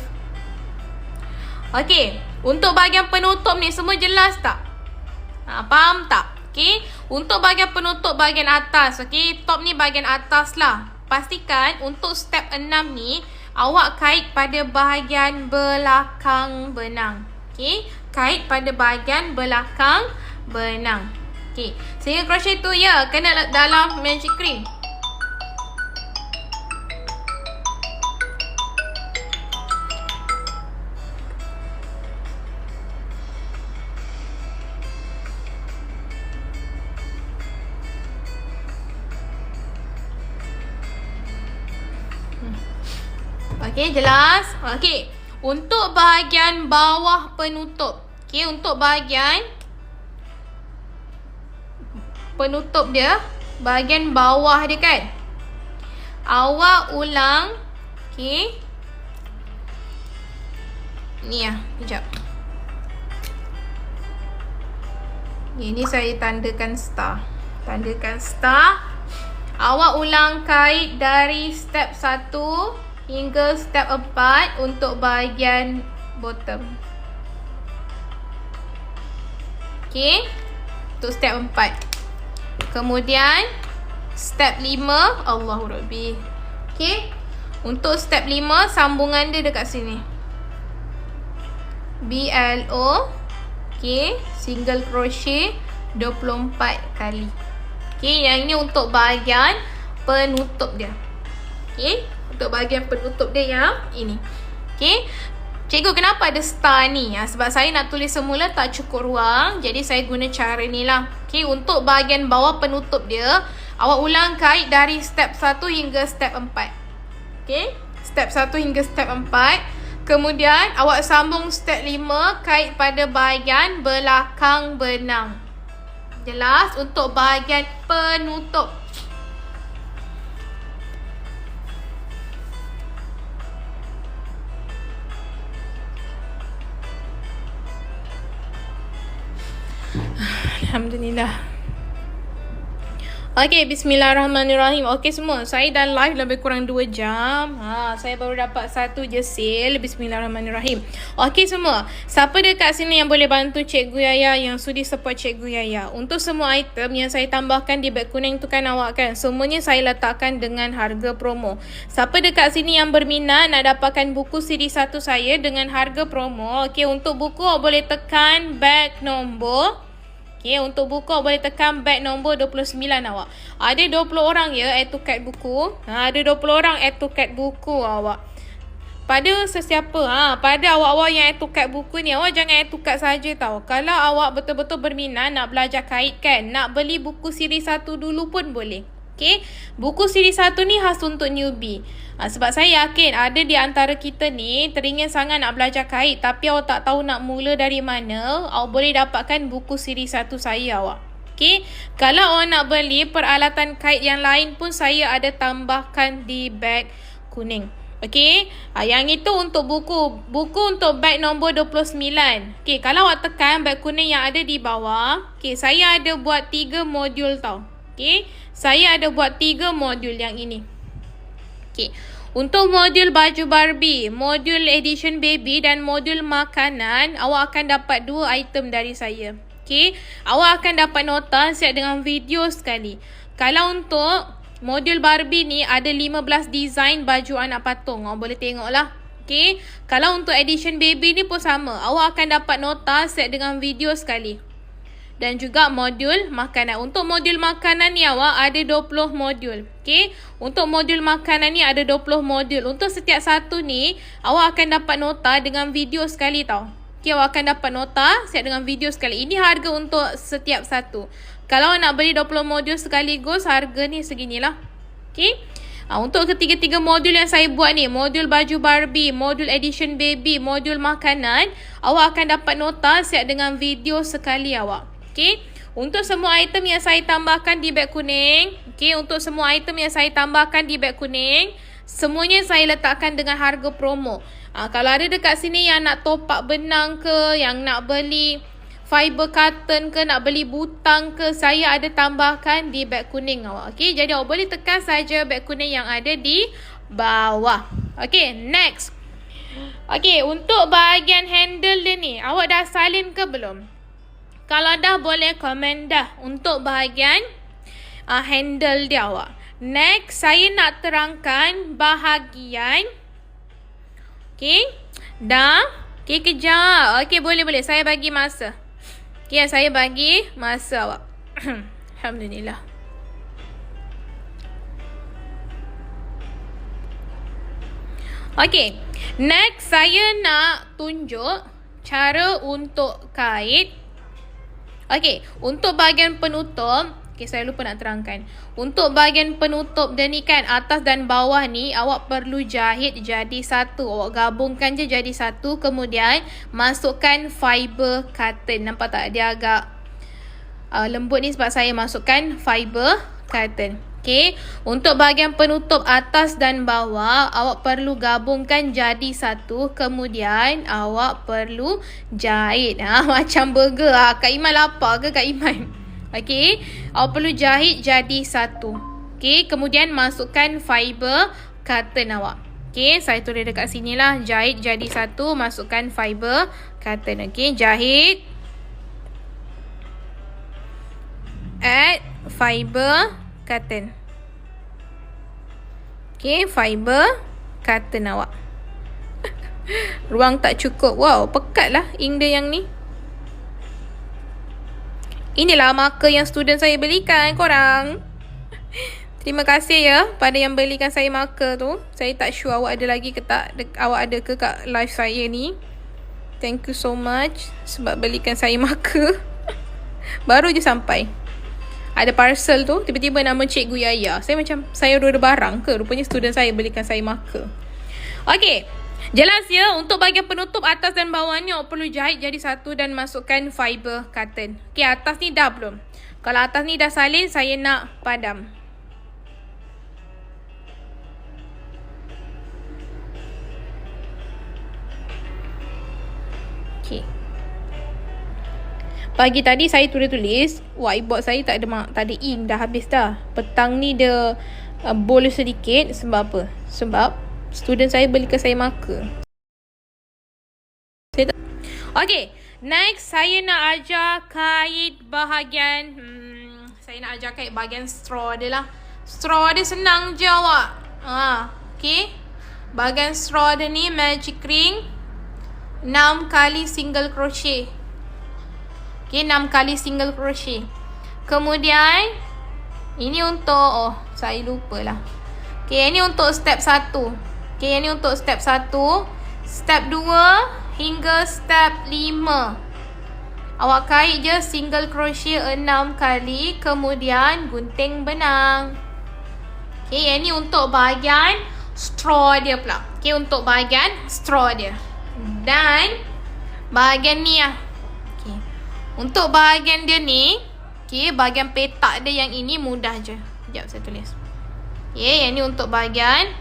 Okay, untuk bahagian penutup ni semua jelas tak? Faham tak? Okay, untuk bahagian penutup bahagian atas. Okay, top ni bahagian atas lah. Pastikan untuk step 6 ni awak kait pada bahagian belakang benang. Okey, kait pada bahagian belakang benang. Okey, single crochet tu ya kena dalam magic ring. Okey, jelas? Okey, untuk bahagian bawah penutup. Okey, untuk bahagian penutup dia, bahagian bawah dia kan. Awak ulang. Okey. Ni kejap. Ini saya tandakan star. Tandakan star. Awak ulang kait dari step 1 hingga step 4 untuk bahagian bottom. Okey, untuk step 4. Kemudian step 5, Allahu Rabbi. Okey, untuk step 5 sambungan dia dekat sini. BLO. Okey, single crochet 24 kali. Okey, yang ini untuk bahagian penutup dia. Okey, untuk bahagian penutup dia yang ini. Okey, cikgu kenapa ada star ni? Sebab saya nak tulis semula tak cukup ruang. Jadi saya guna cara ni lah. Okey, untuk bahagian bawah penutup dia, awak ulang kait dari step 1 hingga step 4. Okey, step 1 hingga step 4. Kemudian awak sambung step 5 kait pada bahagian belakang benang. Jelas? Untuk bahagian penutup. Alhamdulillah. Okey, bismillahirrahmanirrahim. Okey semua, saya dah live lebih kurang 2 jam. Saya baru dapat 1 je sale. Bismillahirrahmanirrahim. Okey semua, siapa dekat sini yang boleh bantu Cikgu Yaya, yang sudi support Cikgu Yaya? Untuk semua item yang saya tambahkan di beg kuning tu kan awak kan, semuanya saya letakkan dengan harga promo. Siapa dekat sini yang berminat nak dapatkan buku CD 1 saya dengan harga promo, okey, untuk buku awak boleh tekan beg nombor. Okay, untuk buku boleh tekan beg nombor 29 awak. Ada 20 orang ya add to cart buku. Ada 20 orang add to cart buku awak. Pada sesiapa, pada awak-awak yang add to cart buku ni, awak jangan add to cart saja tau. Kalau awak betul-betul berminat nak belajar kait kan, nak beli buku siri 1 dulu pun boleh. Okay, buku siri 1 ni khas untuk newbie. Sebab saya yakin ada di antara kita ni teringin sangat nak belajar kait, tapi awak tak tahu nak mula dari mana. Awak boleh dapatkan buku siri 1 saya awak. Okay, kalau awak nak beli peralatan kait yang lain pun saya ada tambahkan di beg kuning. Okay, yang itu untuk buku untuk beg nombor 29. Okay, kalau awak tekan beg kuning yang ada di bawah, okay, saya ada buat 3 modul tau. Okay, saya ada buat 3 modul yang ini. Okay, untuk modul baju Barbie, modul edition baby dan modul makanan, awak akan dapat 2 item dari saya. Okay, awak akan dapat nota siap dengan video sekali. Kalau untuk modul Barbie ni ada 15 design baju anak patung. Awak boleh tengok lah. Okay, kalau untuk edition baby ni pun sama. Awak akan dapat nota siap dengan video sekali. Dan juga modul makanan. Untuk modul makanan ni awak ada 20 modul. Okay, untuk modul makanan ni ada 20 modul. Untuk setiap satu ni awak akan dapat nota dengan video sekali tau. Okay, awak akan dapat nota siap dengan video sekali. Ini harga untuk setiap satu. Kalau nak beli 20 modul sekaligus, harga ni seginilah. Okay, untuk ketiga-tiga modul yang saya buat ni, modul baju Barbie, modul edition baby, modul makanan, awak akan dapat nota siap dengan video sekali awak. Okay, untuk semua item yang saya tambahkan di beg kuning, okay, untuk semua item yang saya tambahkan di beg kuning, semuanya saya letakkan dengan harga promo. Kalau ada dekat sini yang nak top up benang ke, yang nak beli fiber carton ke, nak beli butang ke, saya ada tambahkan di beg kuning awak. Okay, jadi awak boleh tekan saja beg kuning yang ada di bawah. Okay, next. Okay, untuk bahagian handle dia ni, awak dah salin ke belum? Kalau dah, boleh komen dah untuk bahagian handle dia awak. Next, saya nak terangkan bahagian. Okay, dah. Okay, kejap. Okay, boleh. Saya bagi masa. Okay, saya bagi masa awak. Alhamdulillah. Okay, next saya nak tunjuk cara untuk kait. Okay, untuk bahagian penutup, okay, saya lupa nak terangkan. Untuk bahagian penutup dia ni kan, atas dan bawah ni, awak perlu jahit jadi satu. Awak gabungkan je jadi satu. Kemudian, masukkan fiber cotton. Nampak tak? Dia agak lembut ni sebab saya masukkan fiber cotton. Okay, untuk bahagian penutup atas dan bawah, awak perlu gabungkan jadi satu. Kemudian, awak perlu jahit. Macam burger. Kak Iman lapar ke Kak Iman? Okay, awak perlu jahit jadi satu. Okay, kemudian masukkan fiber cotton awak. Okay, saya tulis dekat sini lah. Jahit jadi satu, masukkan fiber cotton. Okay, jahit. Add fiber cotton. Okay, fiber cotton awak. Ruang tak cukup. Wow, pekat lah ink dia yang ni. Inilah marker yang student saya belikan korang. Terima kasih ya pada yang belikan saya marker tu. Saya tak sure awak ada lagi ke tak. Awak ada ke kat live saya ni. Thank you so much sebab belikan saya marker. Baru je sampai. Ada parcel tu, tiba-tiba nama Cikgu Yaya. Saya macam, saya ada barang ke? Rupanya student saya belikan saya marker. Okay, jelas ya. Untuk bahagian penutup atas dan bawahnya, awak perlu jahit jadi satu dan masukkan fiber cotton. Okay, atas ni dah belum? Kalau atas ni dah salin, saya nak padam. Okay. Pagi tadi saya tulis whiteboard saya tak ada ink, dah habis dah. Petang ni dia bol sedikit. Sebab apa? Sebab student saya belikan saya marker. Okay, next saya nak ajar kait bahagian saya nak ajar kait bahagian straw dia lah. Straw dia senang je awak. Okay, bahagian straw dia ni magic ring 6 kali single crochet. Okay, 6 kali single crochet. Kemudian ini untuk, saya lupa lah. Okay, ini untuk step 1. Okay, ini untuk step 1. Step 2 hingga step 5. Awak kait je single crochet 6 kali. Kemudian gunting benang. Okay, ini untuk bahagian straw dia pula. Okay, untuk bahagian straw dia. Dan bahagian ni lah. Untuk bahagian dia ni, Okay, bahagian petak dia yang ini mudah je. Sekejap saya tulis. Okay, yang ni untuk bahagian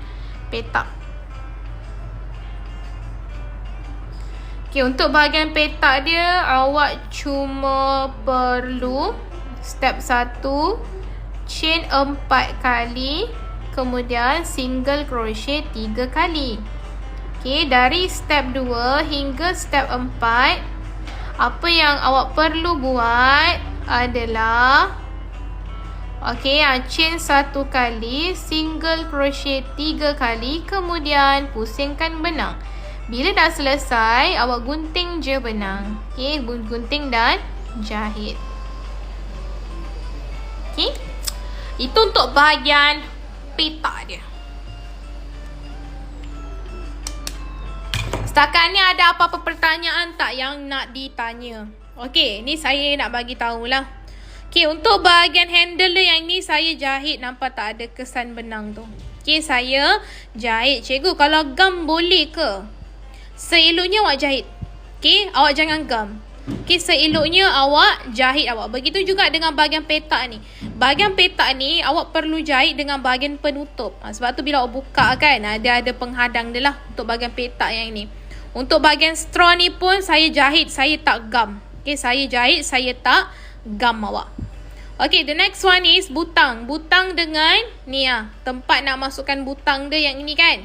petak. Okay, untuk bahagian petak dia, awak cuma perlu step 1, chain 4 kali, kemudian single crochet 3 kali. Okay, dari step 2 hingga step 4, apa yang awak perlu buat adalah chain 1 kali, single crochet 3 kali, kemudian pusingkan benang. Bila dah selesai, awak gunting je benang. Okay, gunting dan jahit. Okay, itu untuk bahagian petak dia. Setakat ni ada apa-apa pertanyaan tak yang nak ditanya? Okay, ni saya nak bagi tahulah. Okay, untuk bahagian handle dia yang ni saya jahit, nampak tak ada kesan benang tu. Okay, saya jahit. Cikgu, kalau gam boleh ke? Seeloknya awak jahit. Okay, awak jangan gam. Okay, seeloknya awak jahit awak. Begitu juga dengan bahagian petak ni. Bahagian petak ni awak perlu jahit dengan bahagian penutup. Sebab tu bila awak buka kan, ada penghadang dia lah untuk bahagian petak yang ni. Untuk bahagian straw ni pun saya jahit, saya tak gam. Okay, saya jahit, saya tak gam awak. Okay, the next one is butang. Butang dengan ni tempat nak masukkan butang dia yang ini kan.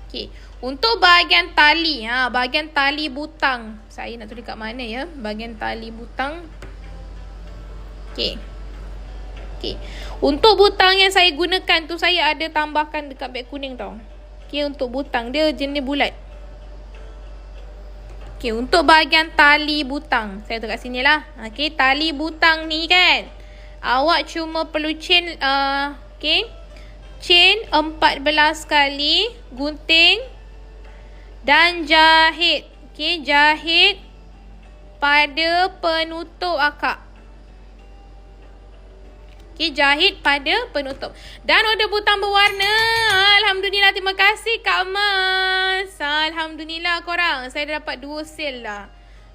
Okay, untuk bahagian tali, bahagian tali butang. Saya nak tulis kat mana ya? Bahagian tali butang. Okay. Okay. Untuk butang yang saya gunakan tu, saya ada tambahkan dekat beg kuning tau. Okay, untuk butang dia jenis bulat. Okay, untuk bahagian tali butang, saya letak kat sini lah. Okay, tali butang ni kan, awak cuma perlu chain, chain 14 kali, gunting dan jahit. Okay, jahit pada penutup akak. Okay, jahit pada penutup. Dan order butang berwarna. Alhamdulillah, terima kasih Kak Mas. Alhamdulillah korang. Saya dah dapat 2 sale dah.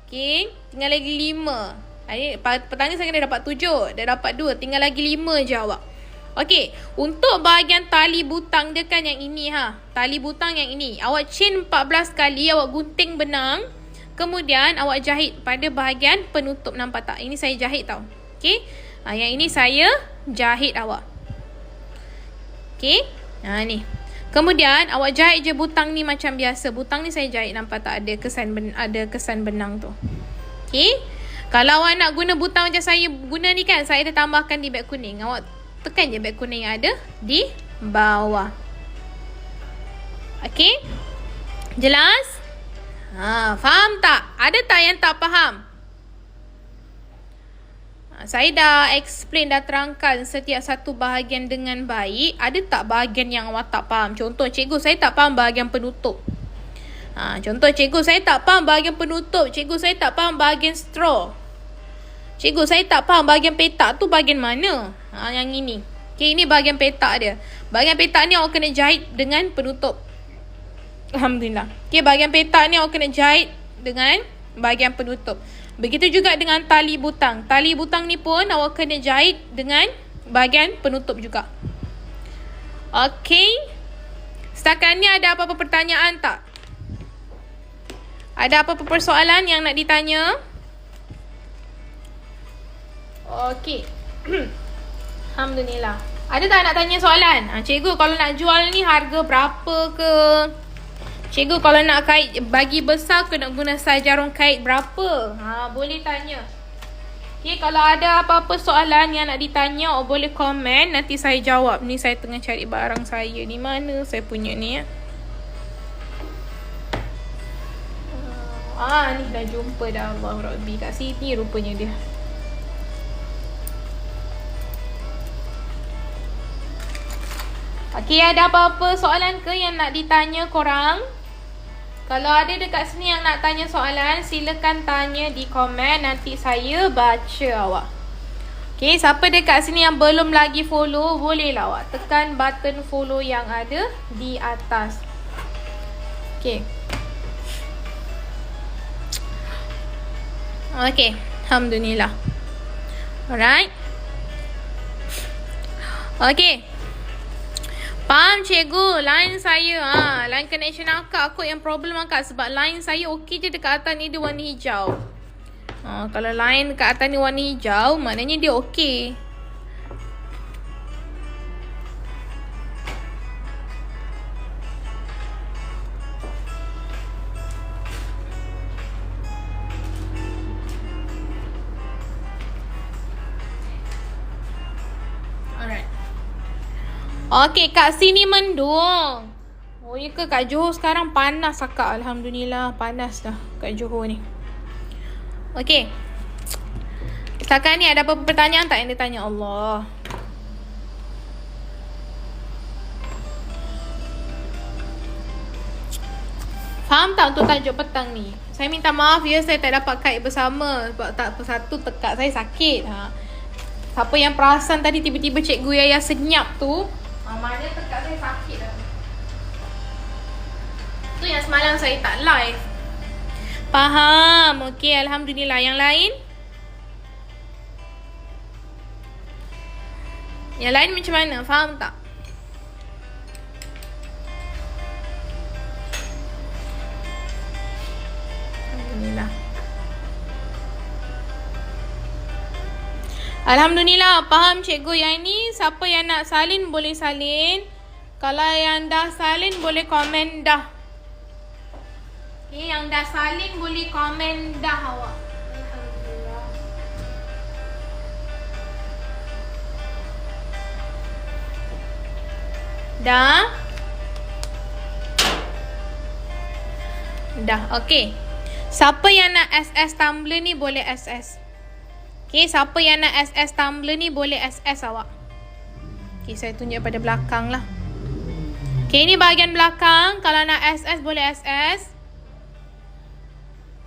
Okay, tinggal lagi 5. Petang ni saya dah dapat 7. Dah dapat 2. Tinggal lagi 5 je awak. Okay, untuk bahagian tali butang dia kan yang ini Tali butang yang ini. Awak chain 14 kali, awak gunting benang. Kemudian awak jahit pada bahagian penutup, nampak tak? Ini saya jahit tau. Okay, yang ini saya jahit awak. Okay, ni. Kemudian awak jahit je butang ni macam biasa. Butang ni saya jahit, nampak tak ada kesan benang tu. Okay, kalau awak nak guna butang macam saya guna ni kan, saya dah tambahkan di beg kuning. Awak tekan je beg kuning yang ada di bawah. Okay, jelas? Faham tak? Ada tak yang tak faham? Saya dah explain, dah terangkan setiap satu bahagian dengan baik. Ada tak bahagian yang awak tak faham? Contoh, cikgu saya tak faham bahagian penutup. Contoh, cikgu saya tak faham bahagian penutup. Cikgu saya tak faham bahagian straw. Cikgu saya tak faham bahagian petak tu bahagian mana? Yang ini. Okay, ini bahagian petak dia. Bahagian petak ni awak kena jahit dengan penutup. Alhamdulillah. Okay, bahagian petak ni awak kena jahit dengan bahagian penutup. Begitu juga dengan tali butang. Tali butang ni pun awak kena jahit dengan bahagian penutup juga. Okay. Setakat ni ada apa-apa pertanyaan tak? Ada apa-apa persoalan yang nak ditanya? Okay. Alhamdulillah. Ada tak nak tanya soalan? Cikgu, kalau nak jual ni harga berapa ke? Cikgu, kalau nak kait bagi besar kena guna saiz jarum kait berapa? Boleh tanya. Okay, kalau ada apa-apa soalan yang nak ditanya, boleh komen. Nanti saya jawab. Ni saya tengah cari barang saya. Ni mana saya punya ni ya? Ni dah jumpa dah. Allah Rabbi. Kat sini rupanya dia. Okay, ada apa-apa soalan ke yang nak ditanya korang? Kalau ada dekat sini yang nak tanya soalan, silakan tanya di komen. Nanti saya baca awak. Okay, siapa dekat sini yang belum lagi follow, bolehlah awak tekan button follow yang ada di atas. Okay. Okay, Alhamdulillah. Alright. Okay. Faham cikgu? Line saya line connection akak kot yang problem akak. Sebab line saya okey je dekat atas ni dia warna hijau. Kalau line dekat atas ni warna hijau, maknanya dia okey. Okey, kat sini mendung. Oh ya ke, kat Johor sekarang panas akak. Alhamdulillah, panas dah kat Johor ni. Okey. Setakat ni ada apa-apa pertanyaan tak yang dia tanya? Allah. Faham tak untuk tajuk petang ni? Saya minta maaf ya, saya tak dapat kait bersama. Sebab tak satu tekak saya sakit. Siapa yang perasan tadi tiba-tiba cikgu Yaya senyap tu, mana tekak saya sakit dah. Tu yang semalam saya tak live. Faham. Okey, Alhamdulillah. Yang lain? Yang lain macam mana? Faham tak? Alhamdulillah. Alhamdulillah, faham cikgu. Yang ni siapa yang nak salin boleh salin. Kalau yang dah salin boleh komen dah. Okay, yang dah salin boleh komen dah awak. Alhamdulillah. Dah? Dah, okey. Siapa yang nak SS Tumblr ni boleh SS. Okay, siapa yang nak SS Tumblr ni boleh SS awak. Okay, saya tunjuk pada belakang lah. Okay, ni bahagian belakang. Kalau nak SS boleh SS.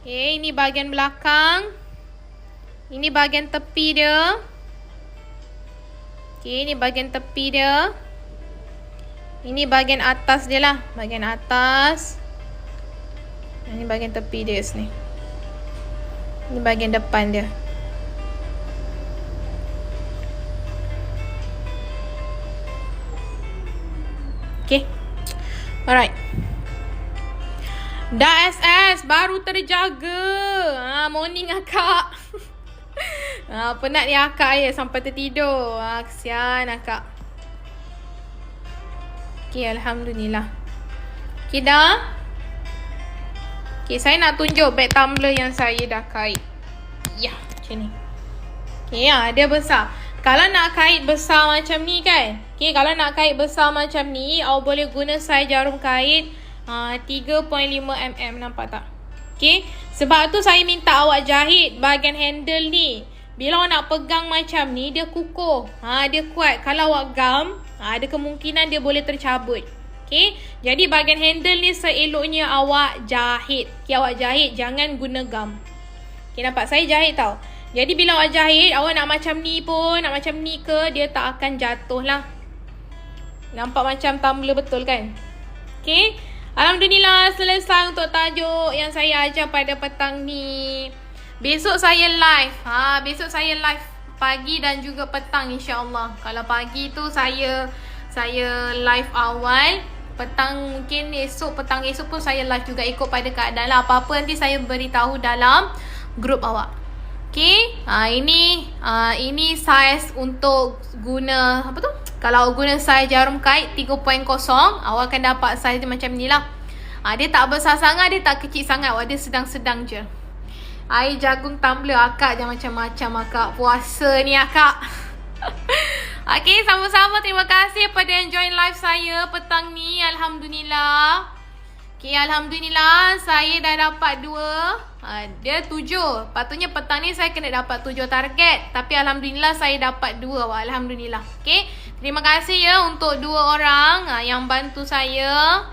Okay, ini bahagian belakang. Ini bahagian tepi dia. Okay, ini bahagian tepi dia. Ini bahagian atas dia lah. Bahagian atas. Ini bahagian tepi dia sini. Ini bahagian depan dia. Okay. Alright. Dah SS. Baru terjaga. Morning akak. Penat ni akak ya. Sampai tertidur. Kesian akak. Okay, Alhamdulillah. Okay, dah. Okay, saya nak tunjuk beg tumbler yang saya dah kait. Ya, macam ni. Okay, dia besar. Kalau nak kait besar macam ni kan. Okay, kalau nak kait besar macam ni, awak boleh guna saiz jarum kait 3.5mm. Nampak tak? Okay, sebab tu saya minta awak jahit bahagian handle ni. Bila awak nak pegang macam ni, dia kukuh. Dia kuat. Kalau awak gam, ada kemungkinan dia boleh tercabut. Okay, jadi bahagian handle ni seeloknya awak jahit. Okay, awak jahit, jangan guna gam. Okay, nampak? Saya jahit tau. Jadi bila awak jahit, awak nak macam ni pun, nak macam ni ke, dia tak akan jatuh lah. Nampak macam tumbler betul kan? Okay, Alhamdulillah selesai untuk tajuk yang saya ajar pada petang ni. Besok saya live. Besok saya live pagi dan juga petang insya-Allah. Kalau pagi tu saya live awal. Petang mungkin petang esok pun saya live juga ikut pada keadaan lah. Apa-apa nanti saya beritahu dalam grup awak. Okay, ini saiz untuk guna apa tu? Kalau guna saiz jarum kait 3.0, awak akan dapat saiz dia macam ni lah. Dia tak besar sangat, dia tak kecil sangat. Dia sedang-sedang je. Air jagung tumbler akak jangan macam-macam akak. Puasa ni akak. Okay, sama-sama terima kasih pada yang join live saya petang ni. Alhamdulillah. Okay, Alhamdulillah saya dah dapat 2. Dia 7. Patutnya petang ni saya kena dapat 7 target. Tapi Alhamdulillah saya dapat 2. Alhamdulillah. Okay, terima kasih ya untuk 2 orang yang bantu saya.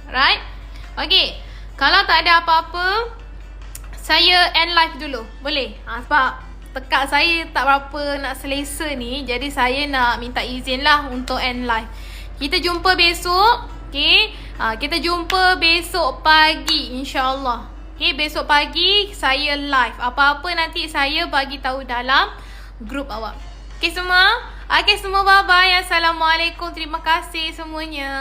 Right. Okay, kalau tak ada apa-apa, saya end live dulu. Boleh? Sebab tekak saya tak berapa nak selesa ni. Jadi saya nak minta izin lah untuk end live. Kita jumpa besok. Okay, kita jumpa besok pagi insyaAllah. Okay, besok pagi saya live. Apa-apa nanti saya bagi tahu dalam grup awak. Okay semua? Okay semua, bye-bye. Assalamualaikum. Terima kasih semuanya.